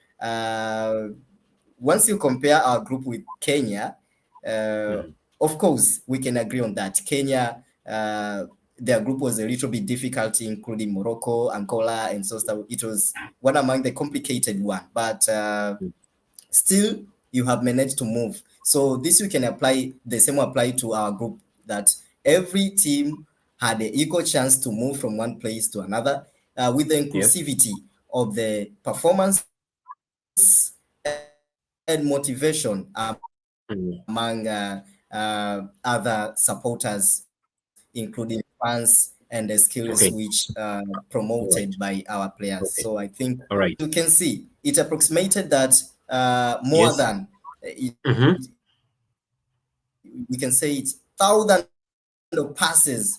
E: once you compare our group with Kenya, of course, we can agree on that. Kenya, their group was a little bit difficult, including Morocco, Angola, and so it was one among the complicated one. But still, you have managed to move. So this you can apply, the same apply to our group, that every team had an equal chance to move from one place to another with the inclusivity of the performance and motivation among other supporters, including fans and the skills which promoted by our players. So I think you can see it approximated that more than we can say it's thousands of passes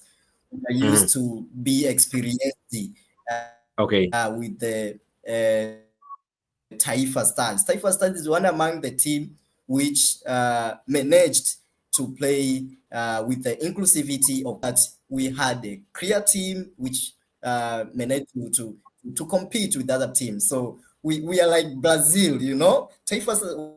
E: are used to be experienced with the Taifa Stars. Taifa Stars is one among the team which managed to play with the inclusivity of that. We had a clear team which managed to compete with other teams. So we are like Brazil, you know. Taifa Stars,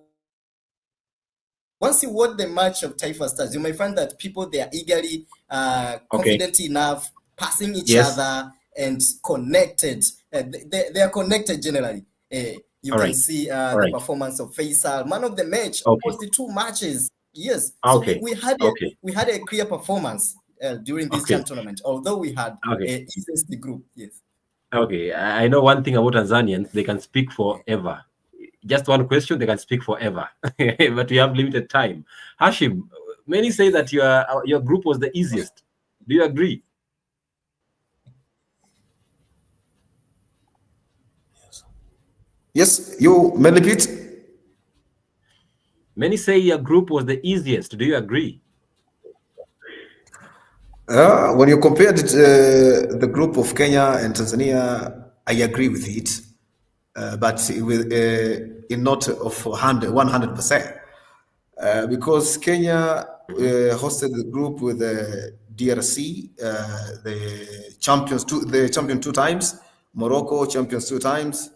E: once you watch the match of Taifa Stars, you may find that people, they are eagerly confident enough, passing each other and connected. They are connected generally. You can see the performance of Faisal, man of the match, almost the two matches. Yes, so we had a clear performance during this CHAN tournament, although we had a easiest group. Yes.
A: Okay, I know one thing about Tanzanians: they can speak forever. Just one question, they can speak forever. But we have limited time. Hashim, many say that your group was the easiest. Do you agree?
C: Yes, you may repeat.
A: Many say your group was the easiest. Do you agree?
C: When you compared the group of Kenya and Tanzania, I agree with it, but with in not of 100%, because Kenya hosted the group with the DRC, the champion 2 times, Morocco champions 2 times,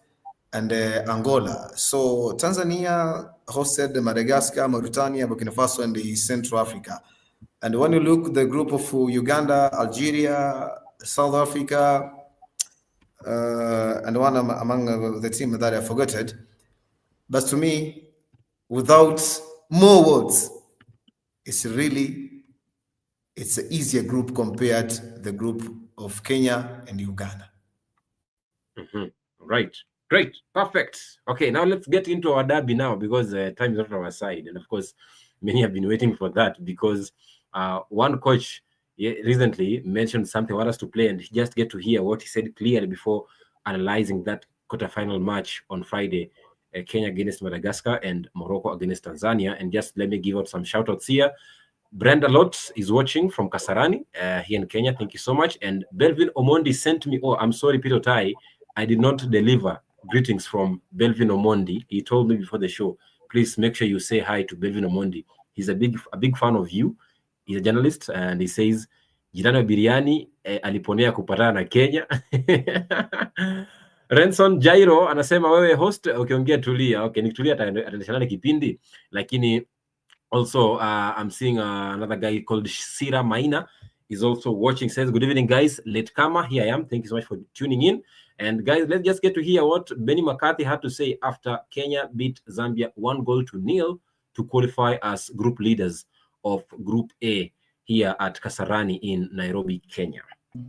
C: and Angola. So Tanzania hosted Madagascar, Mauritania, Burkina Faso, and the Central Africa. And when you look at the group of Uganda, Algeria, South Africa, and one among the team that I forgot, but to me, without more words, it's an easier group compared to the group of Kenya and Uganda.
A: Right. Great. Perfect. Okay, now let's get into our derby now, because time is not on our side. And of course, many have been waiting for that, because one coach recently mentioned something, want us to play, and just get to hear what he said clearly before analyzing that quarterfinal match on Friday, Kenya against Madagascar and Morocco against Tanzania. And just let me give out some shout outs here. Brenda Lotz is watching from Kasarani here in Kenya. Thank you so much. And Belvin Omondi sent me, oh, I'm sorry, Peter Tai, I did not deliver greetings from Belvin Omondi. He told me before the show, please make sure you say hi to Belvin Omondi. He's a big fan of you. He's a journalist, and he says, jirani wa biriani aliponea kupatana na Kenya. Renson Jairo anasema wewe host ukiongea tulia. Okay, nikitulia ataendeshana kipindi, lakini also I'm seeing another guy called Sira Maina is also watching. Says, good evening guys, late Kama, here I am. Thank you so much for tuning in. And guys, let's just get to hear what Benny McCarthy had to say after Kenya beat Zambia 1-0 to qualify as group leaders of Group A here at Kasarani in Nairobi, Kenya.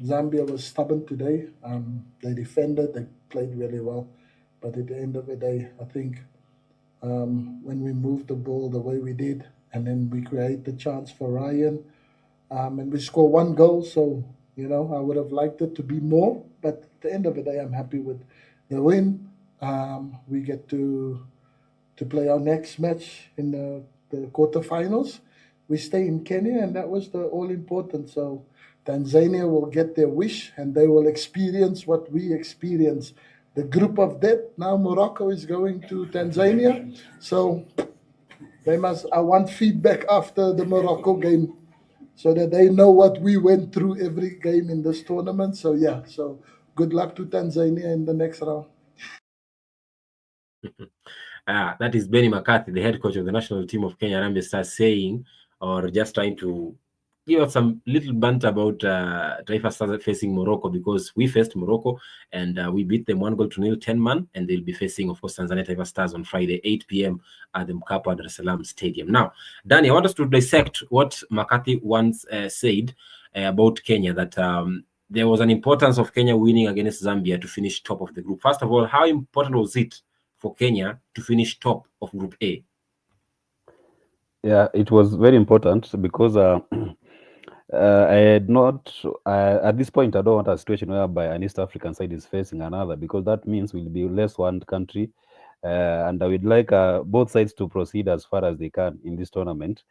F: Zambia was stubborn today. They defended, they played really well. But at the end of the day, I think when we moved the ball the way we did, and then we create the chance for Ryan, and we score 1 goal. So, you know, I would have liked it to be more. But at the end of the day, I'm happy with the win. We get to play our next match in the quarterfinals. We stay in Kenya, and that was the all important. So Tanzania will get their wish, and they will experience what we experience. The group of death. Now Morocco is going to Tanzania. So I want feedback after the Morocco game so that they know what we went through every game in this tournament. So yeah, so good luck to Tanzania in the next round.
A: That is Benny McCarthy, the head coach of the national team of Kenya Harambee Stars, saying, or just trying to give us some little banter about Taifa Stars facing Morocco, because we faced Morocco and we beat them 1-0, 10-man, and they'll be facing, of course, Tanzania Taifa Stars on Friday, 8 p.m. at the Mkapa Dar es Salaam Stadium. Now, Danny, I want us to dissect what McCarthy once said about Kenya, that there was an importance of Kenya winning against Zambia to finish top of the group. First of all, how important was it for Kenya to finish top of Group A?
D: Yeah, it was very important because I had not, at this point, I don't want a situation whereby an East African side is facing another, because that means we'll be less one country. And I would like both sides to proceed as far as they can in this tournament.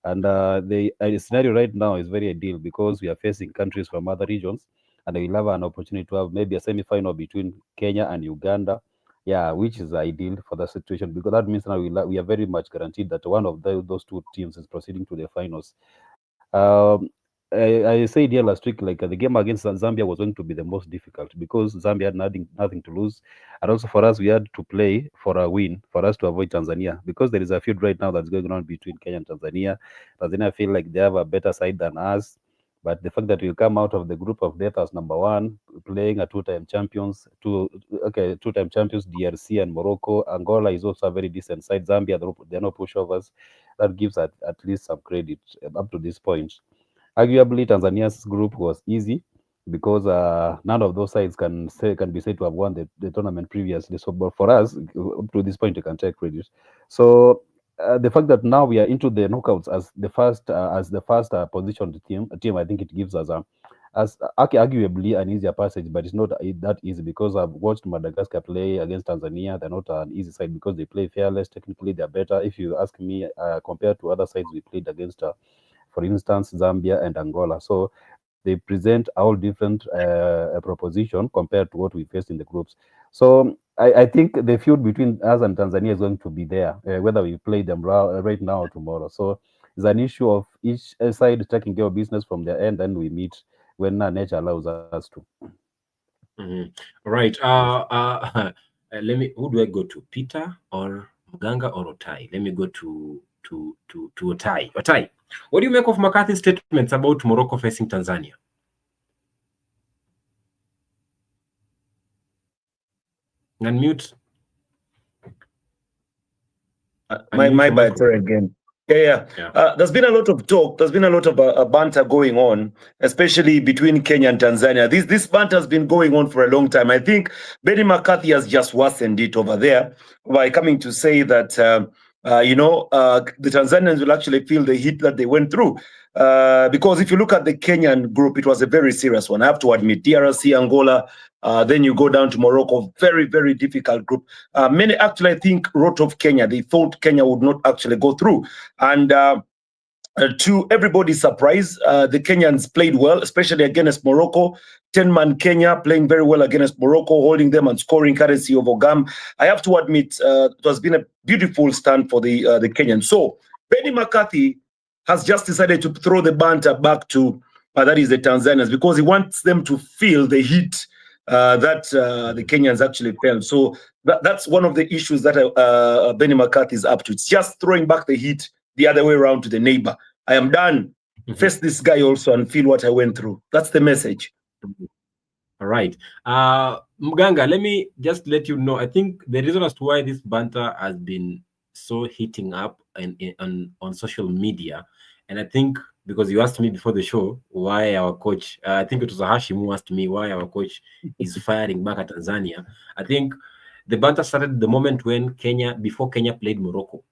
D: And the scenario right now is very ideal because we are facing countries from other regions, and we'll have an opportunity to have maybe a semi-final between Kenya and Uganda. Yeah, which is ideal for the situation, because that means now we are very much guaranteed that one of those two teams is proceeding to the finals. I said here last week, like the game against Zambia was going to be the most difficult because Zambia had nothing to lose, and also for us we had to play for a win for us to avoid Tanzania, because there is a feud right now that's going on between Kenya and Tanzania. Tanzania feel like they have a better side than us, but the fact that we come out of the group of death as number one, playing a two-time champions DRC and Morocco. Angola is also a very decent side. Zambia, they're no pushovers. That gives at least some credit up to this point. Arguably, Tanzania's group was easy because none of those sides can be said to have won the tournament previously. So, but for us, up to this point, you can take credit. So the fact that now we are into the knockouts as the first positioned team, I think it gives us arguably an easier passage, but it's not that easy because I've watched Madagascar play against Tanzania. They're not an easy side because they play fearless. Technically, they're better. If you ask me, compared to other sides we played against, for instance, Zambia and Angola. So they present a whole different proposition compared to what we faced in the groups. So I think the feud between us and Tanzania is going to be there, whether we play them right now or tomorrow. So it's an issue of each side taking care of business from their end, and we meet when nature allows us to.
A: Mm-hmm. Right. Let me. Who do I go to? Peter or Mganga or Otai? Let me go to Otai. Otai, what do you make of McCarthy's statements about Morocco facing Tanzania? Unmute.
B: My bad, sorry again. Yeah. There's been a lot of talk. There's been a lot of banter going on, especially between Kenya and Tanzania. This banter has been going on for a long time. I think Benny McCarthy has just worsened it over there by coming to say that the Tanzanians will actually feel the heat that they went through. Because if you look at the Kenyan group, it was a very serious one. I have to admit, DRC, Angola, then you go down to Morocco, very, very difficult group. Many actually, I think, wrote off Kenya. They thought Kenya would not actually go through. And to everybody's surprise, the Kenyans played well, especially against Morocco. 10-man Kenya playing very well against Morocco, holding them and scoring courtesy of Ogam. I have to admit, it has been a beautiful stand for the Kenyans. So Benny McCarthy has just decided to throw the banter back to that is the Tanzanians, because he wants them to feel the heat that the Kenyans actually felt. So that's one of the issues that Benny McCarthy is up to. It's just throwing back the heat the other way around to the neighbor. I am done. Face this guy also and feel what I went through. That's the message.
A: All right. Mganga, let me just let you know. I think the reason as to why this banter has been so heating up on social media, and I think because you asked me before the show why our coach, I think it was Hashim who asked me why our coach is firing back at Tanzania. I think the banter started the moment when before Kenya played Morocco.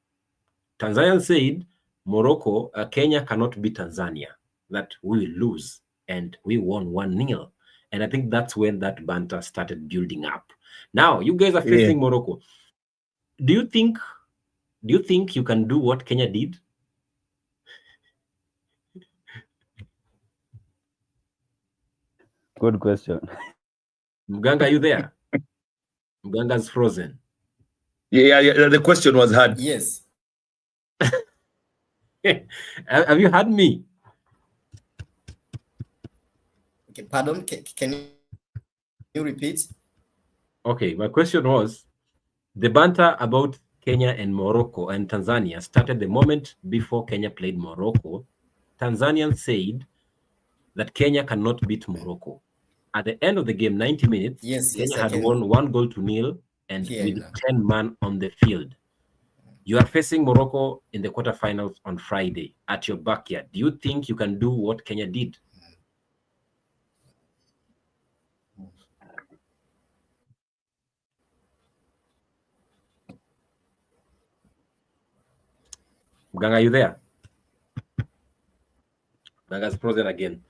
A: Tanzania said, Morocco, Kenya cannot beat Tanzania, that we will lose. And we won 1-0. And I think that's when that banter started building up. Now, you guys are facing Morocco. Do you think you can do what Kenya did?
D: Good question.
A: Mganga, are you there? Mganga's frozen.
B: Yeah, the question was hard.
E: Yes.
A: Have you heard me?
E: Okay, pardon, can you repeat?
A: Okay, my question was, the banter about Kenya and Morocco and Tanzania started the moment before Kenya played Morocco. Tanzanians said that Kenya cannot beat Morocco. At the end of the game, 90 minutes, Kenya had won 1-0 and with 10 men on the field. You are facing Morocco in the quarterfinals on Friday at your backyard. Do you think you can do what Kenya did? Mganga, are you there? Mganga's frozen again.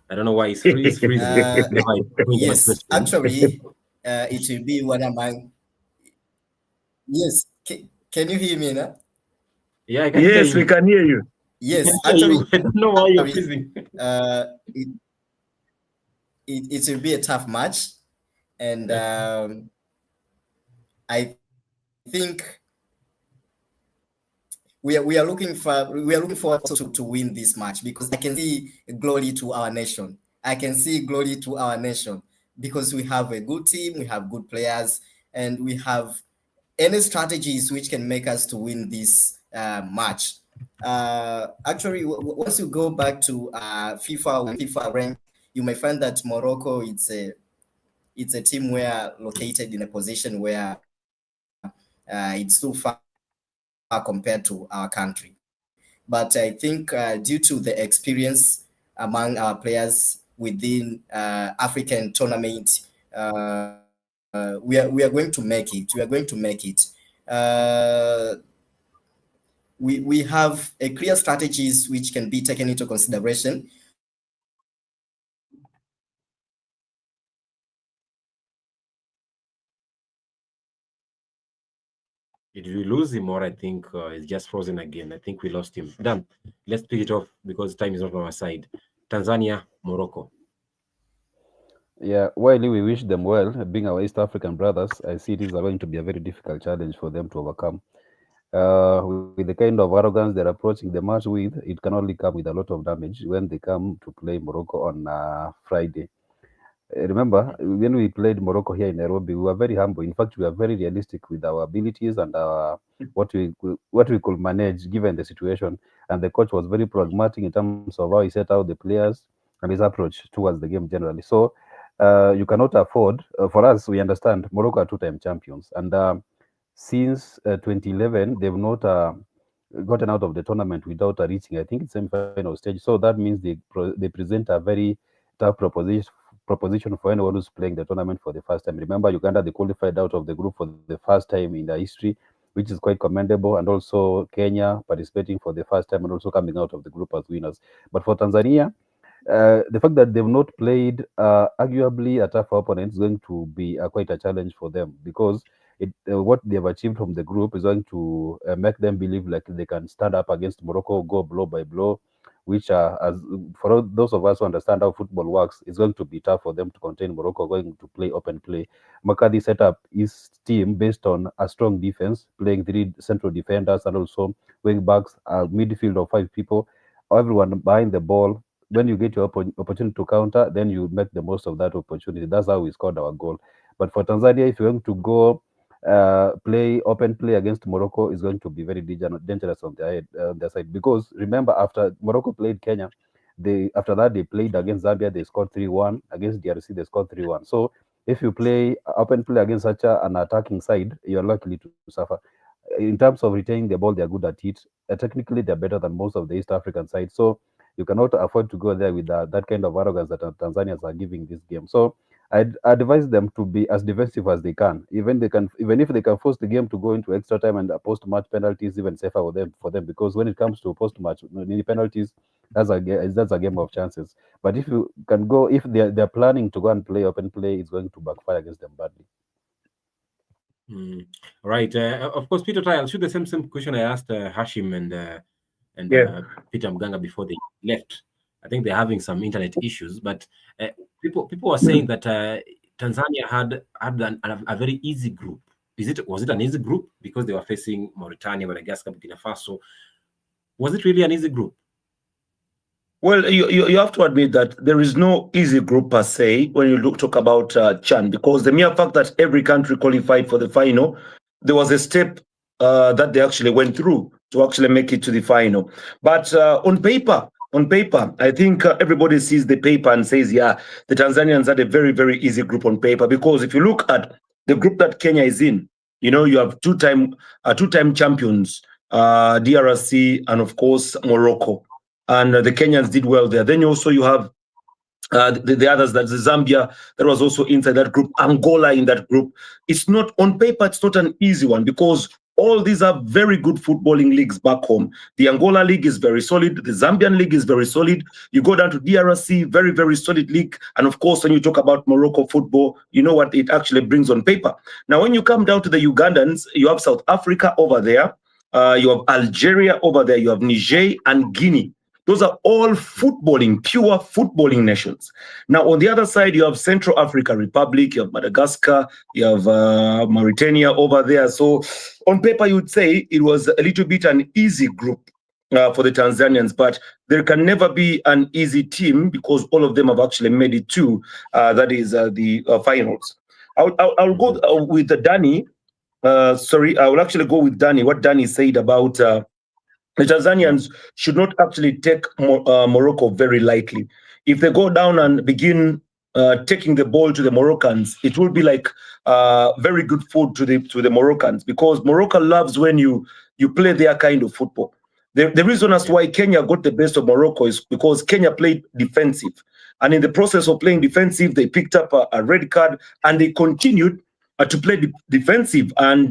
A: I don't know why he's freezing.
E: Yes, actually, it will be one of my... Yes, can you hear me now?
A: Yeah, I can hear you.
B: Yes, we can hear you.
E: Yes, actually,
A: I don't know why you're freezing.
E: It will be a tough match, and I think we are looking forward to win this match, because I can see glory to our nation. I can see glory to our nation because we have a good team, we have good players, and we have any strategies which can make us to win this match. Actually, once you go back to FIFA rank, you may find that Morocco it's a team where located in a position where it's too far compared to our country. But I think due to the experience among our players within African tournament, we are going to make it. We are going to make it. We have a clear strategies which can be taken into consideration.
A: Did we lose him, or I think he's just frozen again? I think we lost him. Damn. Let's pick it off because time is not on our side. Tanzania, Morocco.
D: Yeah, while we wish them well, being our East African brothers, I see it is going to be a very difficult challenge for them to overcome. With the kind of arrogance they're approaching the match with, it can only come with a lot of damage when they come to play Morocco on Friday. Remember, when we played Morocco here in Nairobi, we were very humble. In fact, we were very realistic with our abilities and what we could manage given the situation. And the coach was very pragmatic in terms of how he set out the players and his approach towards the game generally. So you cannot afford, for us, we understand Morocco are two-time champions. And since 2011, they've not gotten out of the tournament without reaching, I think, it's semi-final stage. So that means they present a very tough proposition for anyone who's playing the tournament for the first time. Remember, Uganda, they qualified out of the group for the first time in their history. which is quite commendable, and also Kenya participating for the first time and also coming out of the group as winners. But for Tanzania, the fact that they've not played arguably a tough opponent is going to be quite a challenge for them, because what they've achieved from the group is going to make them believe like they can stand up against Morocco, go blow by blow, which as for those of us who understand how football works, it's going to be tough for them to contain Morocco going to play open play. McCarthy set up his team based on a strong defense, playing three central defenders and also wing backs, a midfield of 5 people, everyone behind the ball. When you get your opportunity to counter, then you make the most of that opportunity. That's how we scored our goal. But for Tanzania, if you're going to go play open play against Morocco, is going to be very dangerous on their side. Because remember, after Morocco played Kenya, after that they played against Zambia, they scored 3-1. Against DRC, they scored 3-1. So if you play open play against such an attacking side, you're likely to suffer. In terms of retaining the ball, they're good at it. Technically, they're better than most of the East African sides. So you cannot afford to go there with that kind of arrogance that Tanzanians are giving this game. So I'd advise them to be as defensive as they can. Even if they can force the game to go into extra time and post-match penalties, even safer for them. Because when it comes to post-match penalties, that's a game of chances. But if you can go, if they're planning to go and play open play, it's going to backfire against them badly.
A: Right. Of course, Peter Tai, I'll shoot the same question I asked Hashim and Peter Mganga before they left. I think they're having some internet issues, but people are saying that Tanzania had a very easy group. Was it an easy group because they were facing Mauritania, Madagascar, Burkina Faso? Was it really an easy group?
B: Well, you have to admit that there is no easy group per se when you talk about CHAN, because the mere fact that every country qualified for the final, there was a step that they actually went through to actually make it to the final. But on paper, I think everybody sees the paper and says, yeah, the Tanzanians had a very, very easy group on paper, because if you look at the group that Kenya is in, you have two-time champions, DRC, and of course Morocco. And the Kenyans did well there. Then also you have the others, that's the Zambia, that was also inside that group, Angola in that group. It's not, on paper, it's not an easy one, because all these are very good footballing leagues back home. The Angola league is very solid. The Zambian league is very solid. You go down to DRC, very, very solid league. And of course, when you talk about Morocco football, you know what it actually brings on paper. Now, when you come down to the Ugandans, you have South Africa over there. You have Algeria over there. You have Niger and Guinea. Those are all footballing, pure footballing nations. Now, on the other side, you have Central African Republic, you have Madagascar, you have Mauritania over there. So on paper, you would say it was a little bit an easy group for the Tanzanians, but there can never be an easy team, because all of them have actually made it to, that is the finals. I'll go with Danny. I will actually go with Danny, what Danny said about the Tanzanians should not actually take Morocco very lightly. If they go down and begin taking the ball to the Moroccans, it will be like very good food to the Moroccans, because Morocco loves when you play their kind of football. The reason as to why Kenya got the best of Morocco is because Kenya played defensive. And in the process of playing defensive, they picked up a red card, and they continued to play defensive, and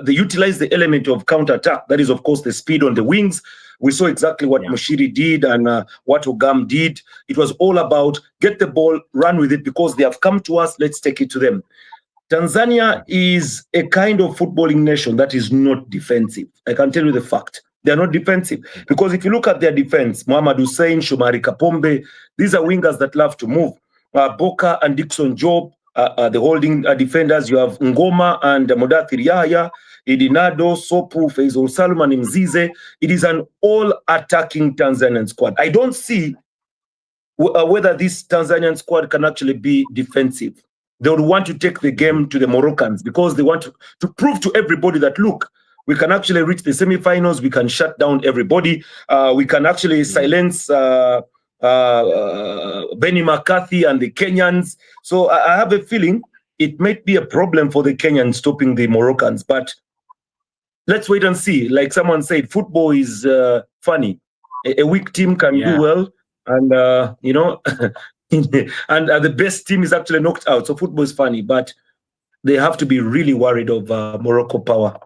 B: they utilized the element of counter-attack. That is, of course, the speed on the wings. We saw exactly what Mushiri did and what Ogam did. It was all about get the ball, run with it, because they have come to us, let's take it to them. Tanzania is a kind of footballing nation that is not defensive. I can tell you the fact. They are not defensive, because if you look at their defense, Mohamed Hussein, Shomari Kapombe, these are wingers that love to move. Boka and Dixon Job, the holding defenders. You have Ngoma and Modathir Yahya, Idinado, Sopu, Faisal Salman, Mzize. It is an all-attacking Tanzanian squad. I don't see whether this Tanzanian squad can actually be defensive. They would want to take the game to the Moroccans, because they want to prove to everybody that, look, we can actually reach the semifinals. We can shut down everybody. We can actually silence Benny McCarthy and the Kenyans. So I have a feeling it might be a problem for the Kenyans stopping the Moroccans. But let's wait and see. Like someone said, football is funny. A weak team can do well, and and the best team is actually knocked out. So football is funny, but they have to be really worried of Morocco power.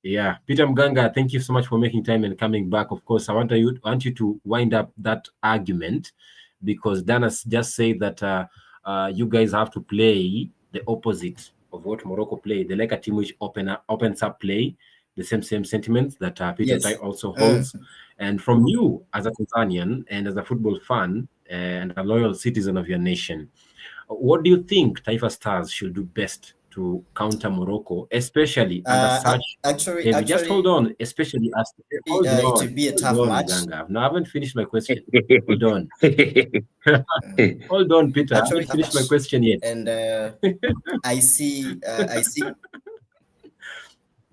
A: Yeah, Peter Mganga, thank you so much for making time and coming back. Of course, I want you to wind up that argument, because Dana just said that you guys have to play the opposite of what Morocco played. They like a team which opens up play, the same sentiments that Peter Tai
E: Yes.
A: also holds. And from you as a Tanzanian and as a football fan and a loyal citizen of your nation, what do you think Taifa Stars should do best to counter Morocco, especially under such heavy? Just hold on, especially as hold
E: it
A: on,
E: will be a
A: hold
E: tough
A: on,
E: match.
A: Mganga. No, I haven't finished my question. Hold on. Hold on, Peter. I haven't finished my question yet.
E: And I see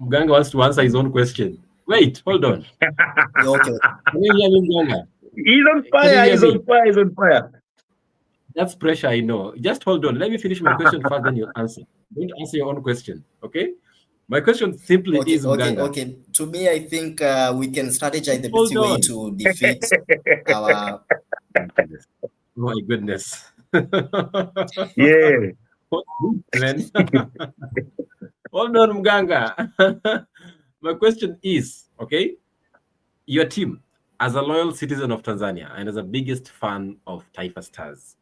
A: Mganga wants to answer his own question. Wait, hold on.
E: okay.
A: Can you hear me, Mganga?
B: He's on
A: Can you
B: fire.
A: hear
B: He's
A: me?
B: on fire. He's on fire.
A: That's pressure, I know. Just hold on. Let me finish my question first, then you answer. Don't answer your own question, okay? My question simply is, Mganga.
E: Okay. To me, I think we can strategize the
A: Hold
E: best way
A: on.
E: to defeat our.
A: Oh my goodness.
B: Yeah.
A: What man? Hold on, Mganga. My question is, okay, your team, as a loyal citizen of Tanzania and as a biggest fan of Taifa Stars,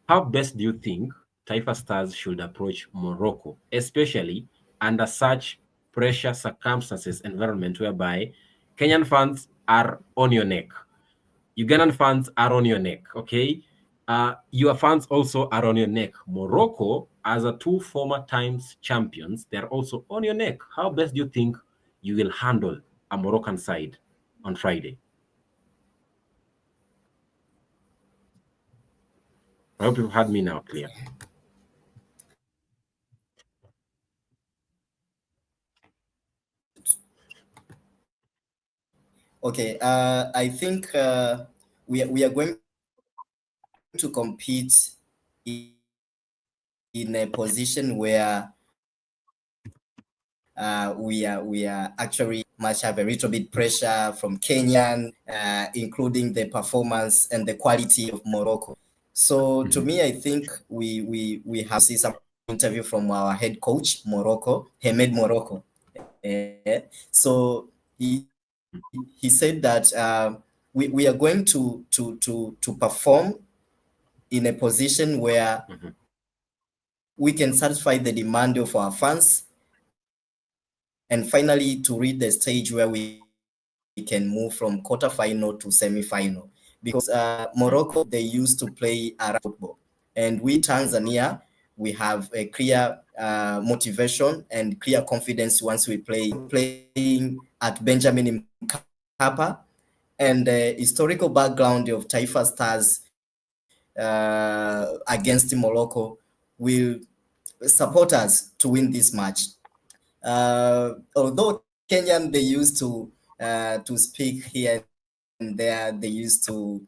A: how best do you think Taifa Stars should approach Morocco, especially under such pressure circumstances, environment whereby Kenyan fans are on your neck, Ugandan fans are on your neck, okay? Your fans also are on your neck. Morocco, as a two former times champions, they're also on your neck. How best do you think you will handle a Moroccan side on Friday? I hope you've had me now clear.
E: Okay, I think we are going to compete in a position where we are actually much have a little bit pressure from Kenyan, including the performance and the quality of Morocco. So to me, I think we have seen some interview from our head coach Morocco, Hemed Morocco. So he said that we are going to perform in a position where we can satisfy the demand of our fans, and finally to reach the stage where we can move from quarterfinal to semi-final. Because Morocco, they used to play Arab football, and we Tanzania, we have a clear motivation and clear confidence once we playing at Benjamin Mkapa, and the historical background of Taifa Stars against Morocco will support us to win this match. Although Kenyan, they used to speak here and there, they used to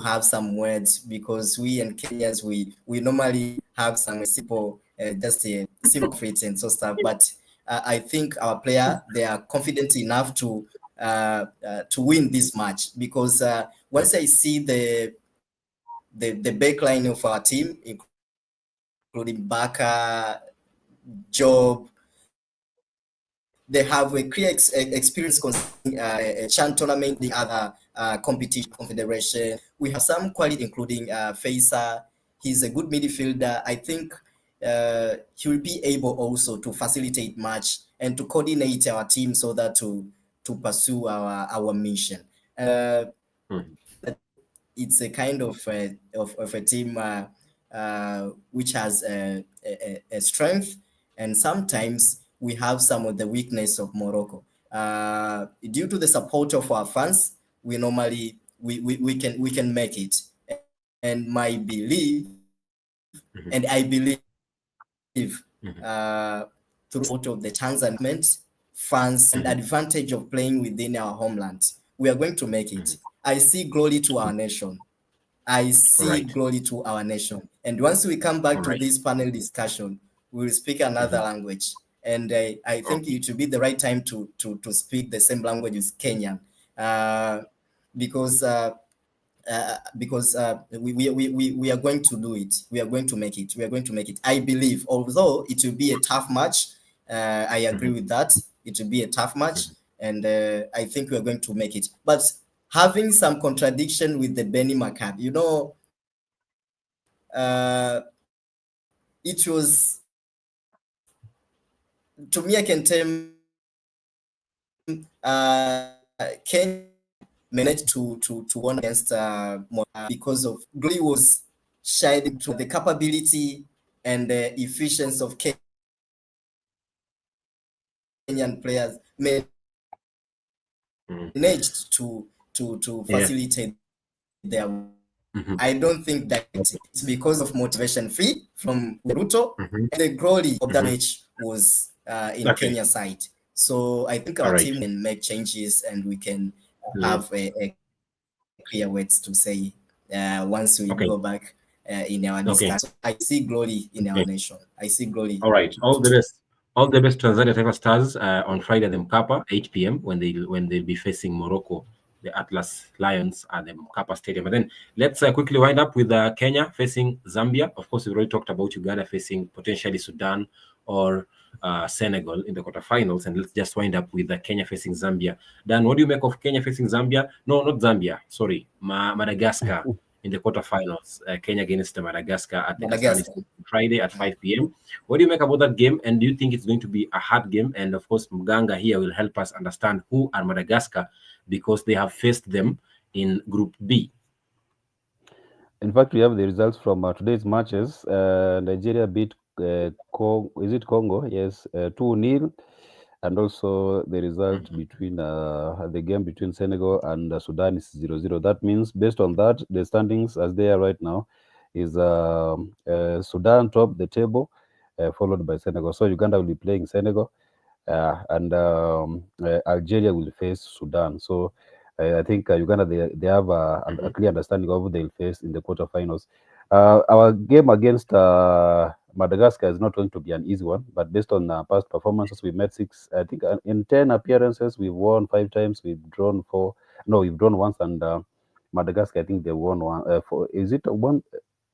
E: have some words, because we and Kenyans, we normally have some simple just a simple confidence and so stuff. But I think our player, they are confident enough to win this match, because once I see the backline of our team, including Baka, Job, they have a clear experience concerning a CHAN tournament, the other competition confederation. We have some quality, including Faisal. He's a good midfielder. I think he will be able also to facilitate match and to coordinate our team so that to pursue our mission. It's a kind of a team which has a strength, and sometimes we have some of the weakness of Morocco. Due to the support of our fans, we normally we can make it. And my belief, and I believe through support of the Tanzanian fans and advantage of playing within our homeland, we are going to make it. I see glory to our nation. I see glory to our nation. And once we come back to this panel discussion, we will speak another language. And I think it will be the right time to speak the same language as Kenyan, because we are going to do it. We are going to make it. We are going to make it. I believe, although it will be a tough match, I agree with that. it will be a tough match, and I think we're going to make it. But having some contradiction with the Benny Maccabi, it was, to me, I can term Kenya managed to win against because of Glory was shining to the capability and the efficiency of Kenyan players managed to facilitate their. I don't think that it's because of motivation free from Ruto, and the glory of that match was in Kenya side. So I think our team can make changes, and we can have a clear words to say once we go back in our discussion. I see glory in our nation. I see glory.
A: All right. All the best. All the best Tanzania Taifa Stars on Friday at the Mkapa, 8 p.m. when they'll be facing Morocco, the Atlas Lions at the Mkapa Stadium. And then let's quickly wind up with Kenya facing Zambia. Of course, we've already talked about Uganda facing potentially Sudan or Senegal in the quarterfinals. And let's just wind up with Kenya facing Zambia. Dan, what do you make of Kenya facing Zambia? No, not Zambia. Sorry, Madagascar in the quarterfinals. Kenya against Madagascar at the Kasarani Stadium Friday at 5 p.m. What do you make about that game? And do you think it's going to be a hard game? And of course, Mganga here will help us understand who are Madagascar, because they have faced them in Group B.
D: In fact, we have the results from today's matches. Nigeria beat Congo, is it Congo? Yes, 2-0. And also the result between the game between Senegal and Sudan is 0-0. That means, based on that, the standings as they are right now is Sudan top the table, followed by Senegal. So Uganda will be playing Senegal, and Algeria will face Sudan. So I think Uganda, they have a clear understanding of who they'll face in the quarterfinals. Our game against Madagascar is not going to be an easy one, but based on past performances, we met I think in 10 appearances, we've won 5 times, we've drawn 4. No, we've drawn once, and Madagascar, I think they won one. Is it one?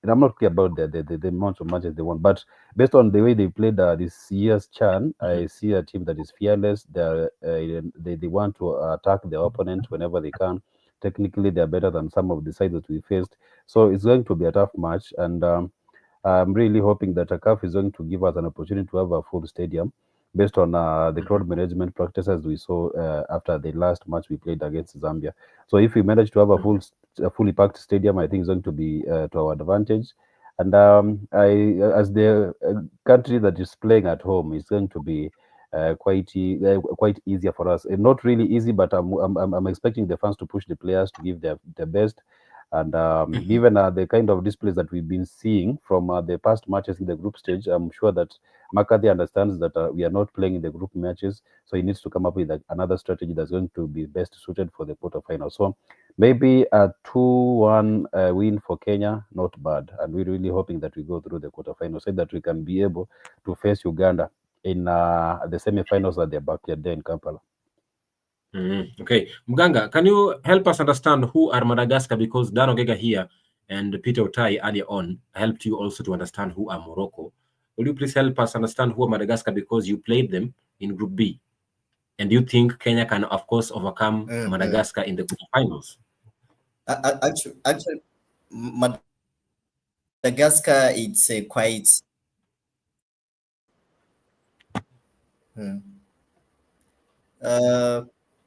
D: And I'm not clear about the amount of matches they won, but based on the way they played this year's CHAN, I see a team that is fearless. They want to attack their opponent whenever they can. Technically, they're better than some of the sides that we faced. So it's going to be a tough match, and I'm really hoping that CAF is going to give us an opportunity to have a full stadium based on the crowd management practices we saw after the last match we played against Zambia. So if we manage to have a fully packed stadium, I think it's going to be to our advantage. And as the country that is playing at home, it's going to be quite easier for us. Not really easy, but I'm expecting the fans to push the players to give their best. And given the kind of displays that we've been seeing from the past matches in the group stage, I'm sure that McCarthy understands that we are not playing in the group matches, so he needs to come up with another strategy that's going to be best suited for the quarterfinal. So maybe a 2-1 win for Kenya, not bad. And we're really hoping that we go through the quarterfinal so that we can be able to face Uganda in the semi-finals at their backyard there in Kampala.
A: Okay, Mganga, can you help us understand who are Madagascar? Because Dan Ogega here and Peter Otai earlier on helped you also to understand who are Morocco. Will you please help us understand who are Madagascar, because you played them in Group B? And do you think Kenya can, of course, overcome Madagascar in the finals?
E: Actually, Madagascar, it's quite.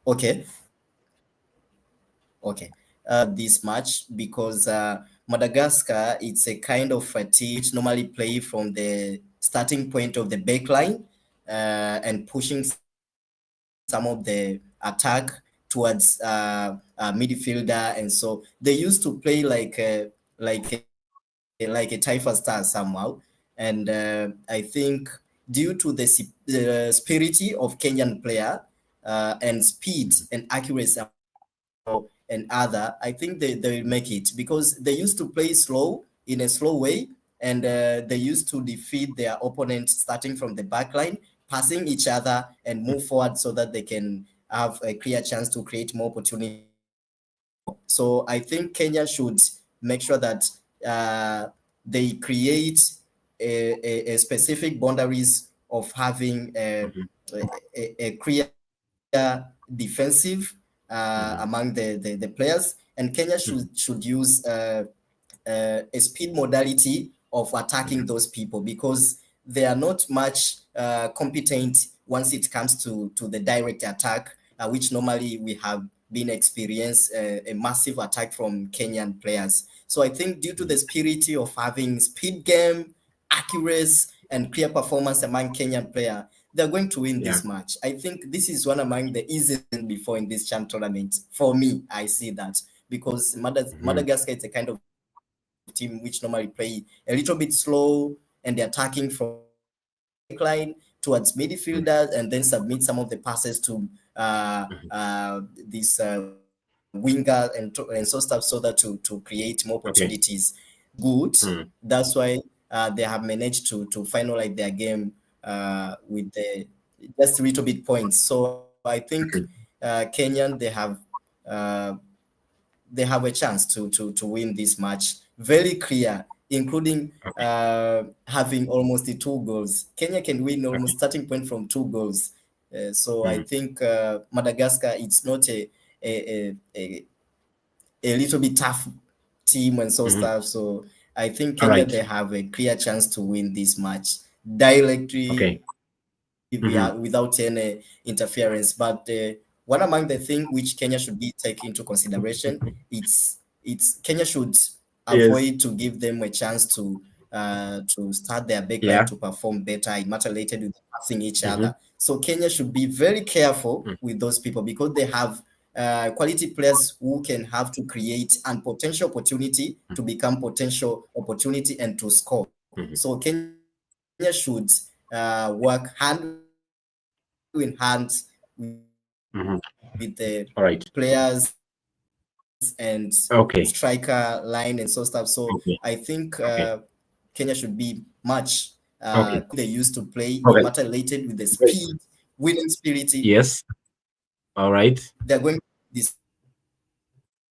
E: Okay. This match, because Madagascar, it's a kind of a team which normally play from the starting point of the backline and pushing some of the attack towards midfielder, and so they used to play like a Taifa Star somehow. And I think due to the spirit of Kenyan player and speed and accuracy and other, I think they will make it, because they used to play slow in a slow way, and they used to defeat their opponent starting from the back line, passing each other and move forward so that they can have a clear chance to create more opportunity. So I think Kenya should make sure that they create a specific boundaries of having a clear defensive among the players, and Kenya should use a speed modality of attacking those people, because they are not much competent once it comes to the direct attack, which normally we have been experienced a massive attack from Kenyan players. So I think due to the spirit of having speed game, accuracy, and clear performance among Kenyan player, they're going to win this match. I think this is one among the easiest before in this CHAN tournament. For me, I see that, because Madagascar is a kind of team which normally play a little bit slow, and they're attacking from line towards midfielders and then submit some of the passes to this winger and so stuff, so that to create more opportunities. Good. That's why they have managed to finalize their game with just a little bit points. So I think Kenyan, they have a chance to win this match. Very clear, including having almost the 2 goals. Kenya can win almost starting point from 2 goals. So I think Madagascar, it's not a little bit tough team and so stuff. So I think Kenya, they have a clear chance to win this match directly without any interference. But one among the things which Kenya should take into consideration, it's Kenya should avoid to give them a chance to start their backline to perform better. It matter later with passing each other. So Kenya should be very careful with those people, because they have quality players who can have to create a potential opportunity to become potential opportunity and to score. So Kenya should work hand in hand with the players and striker line and so stuff. So I think Kenya should be much they used to play, no matter related with the speed, winning spirit.
A: Yes. All right.
E: They're going this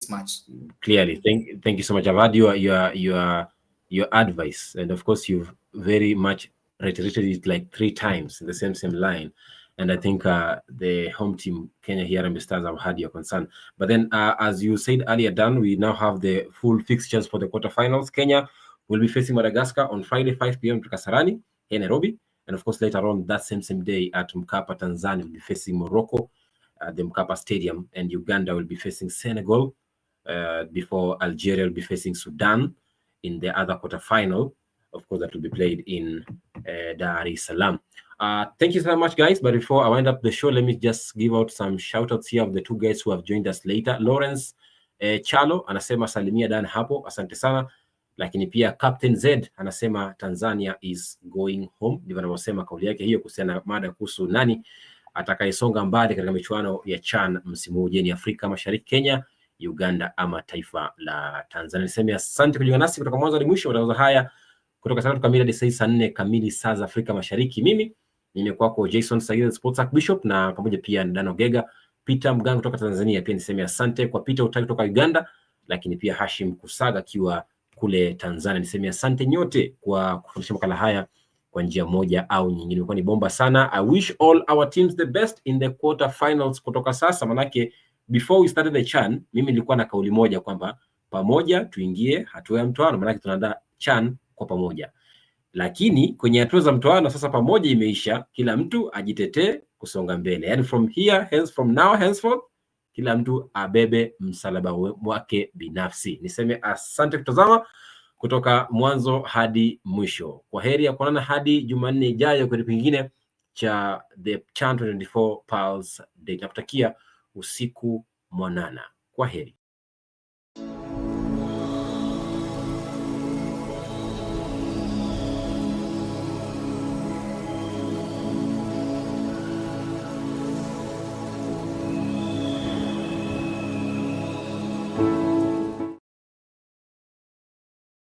E: match.
A: Clearly. Thank you so much. I've had your advice, and of course you've very much reiterated it like 3 times in the same line. And I think the home team, Kenya Harambee Stars, have had your concern. But then, as you said earlier, Dan, we now have the full fixtures for the quarterfinals. Kenya will be facing Madagascar on Friday, 5 p.m. to Kasarani in Nairobi. And of course, later on that same day at Mkapa, Tanzania will be facing Morocco at the Mkapa Stadium. And Uganda will be facing Senegal before Algeria will be facing Sudan in the other quarterfinal. Of course, that will be played in Dar es Salaam. Thank you so much, guys. But before I wind up the show, let me just give out some shout outs here of the 2 guys who have joined us later. Lawrence Chalo anasema salimia Dan hapo, asante sana. Lakini pia Captain Z anasema Tanzania is going home. Ndivyo anavyosema kauli yake hiyo kuhusiana na mada kuhusu nani atakayesonga mbali katika michuano ya CHAN msimu huu. Je, ni Afrika Mashariki, Kenya, Uganda ama taifa la Tanzania? Niseme asante kujiunga nasi kutoka mwanzo hadi mwisho matangazo haya kutoka saa 3 kamili hadi saa 4 kamili saa za Afrika Mashariki. Mimi nimekuwa Jason Sagini, Sports Archbishop, na pamoja pia Dano Gega, Peter Mgangu kutoka Tanzania. Pia niseme asante kwa Peter Utaki kutoka Uganda, lakini pia Hashim Kusaga akiwa kule Tanzania. Niseme asante nyote kwa kufundisha makala haya kwa njia moja au nyingine. Imekuwa ni bomba sana. I wish all our teams the best in the quarter finals kutoka sasa, manake before we started the CHAN, mimi nilikuwa na kauli moja kwamba pamoja tuingie hatua ya mtoano, manake tunaandaa CHAN kwa pamoja. Lakini kwenye hatua za mtoano sasa pamoja imeisha, kila mtu ajitetee kusonga mbele. Yani from now henceforth, kila mtu abebe msalaba wake binafsi. Niseme asante kutazama kutoka mwanzo hadi mwisho. Kwa heri ya kuonana hadi Jumanne ijayo kwa kipindi kingine cha the CHAN 24 Pulse Daily. Nakutakia usiku mwanana. Kwa heri.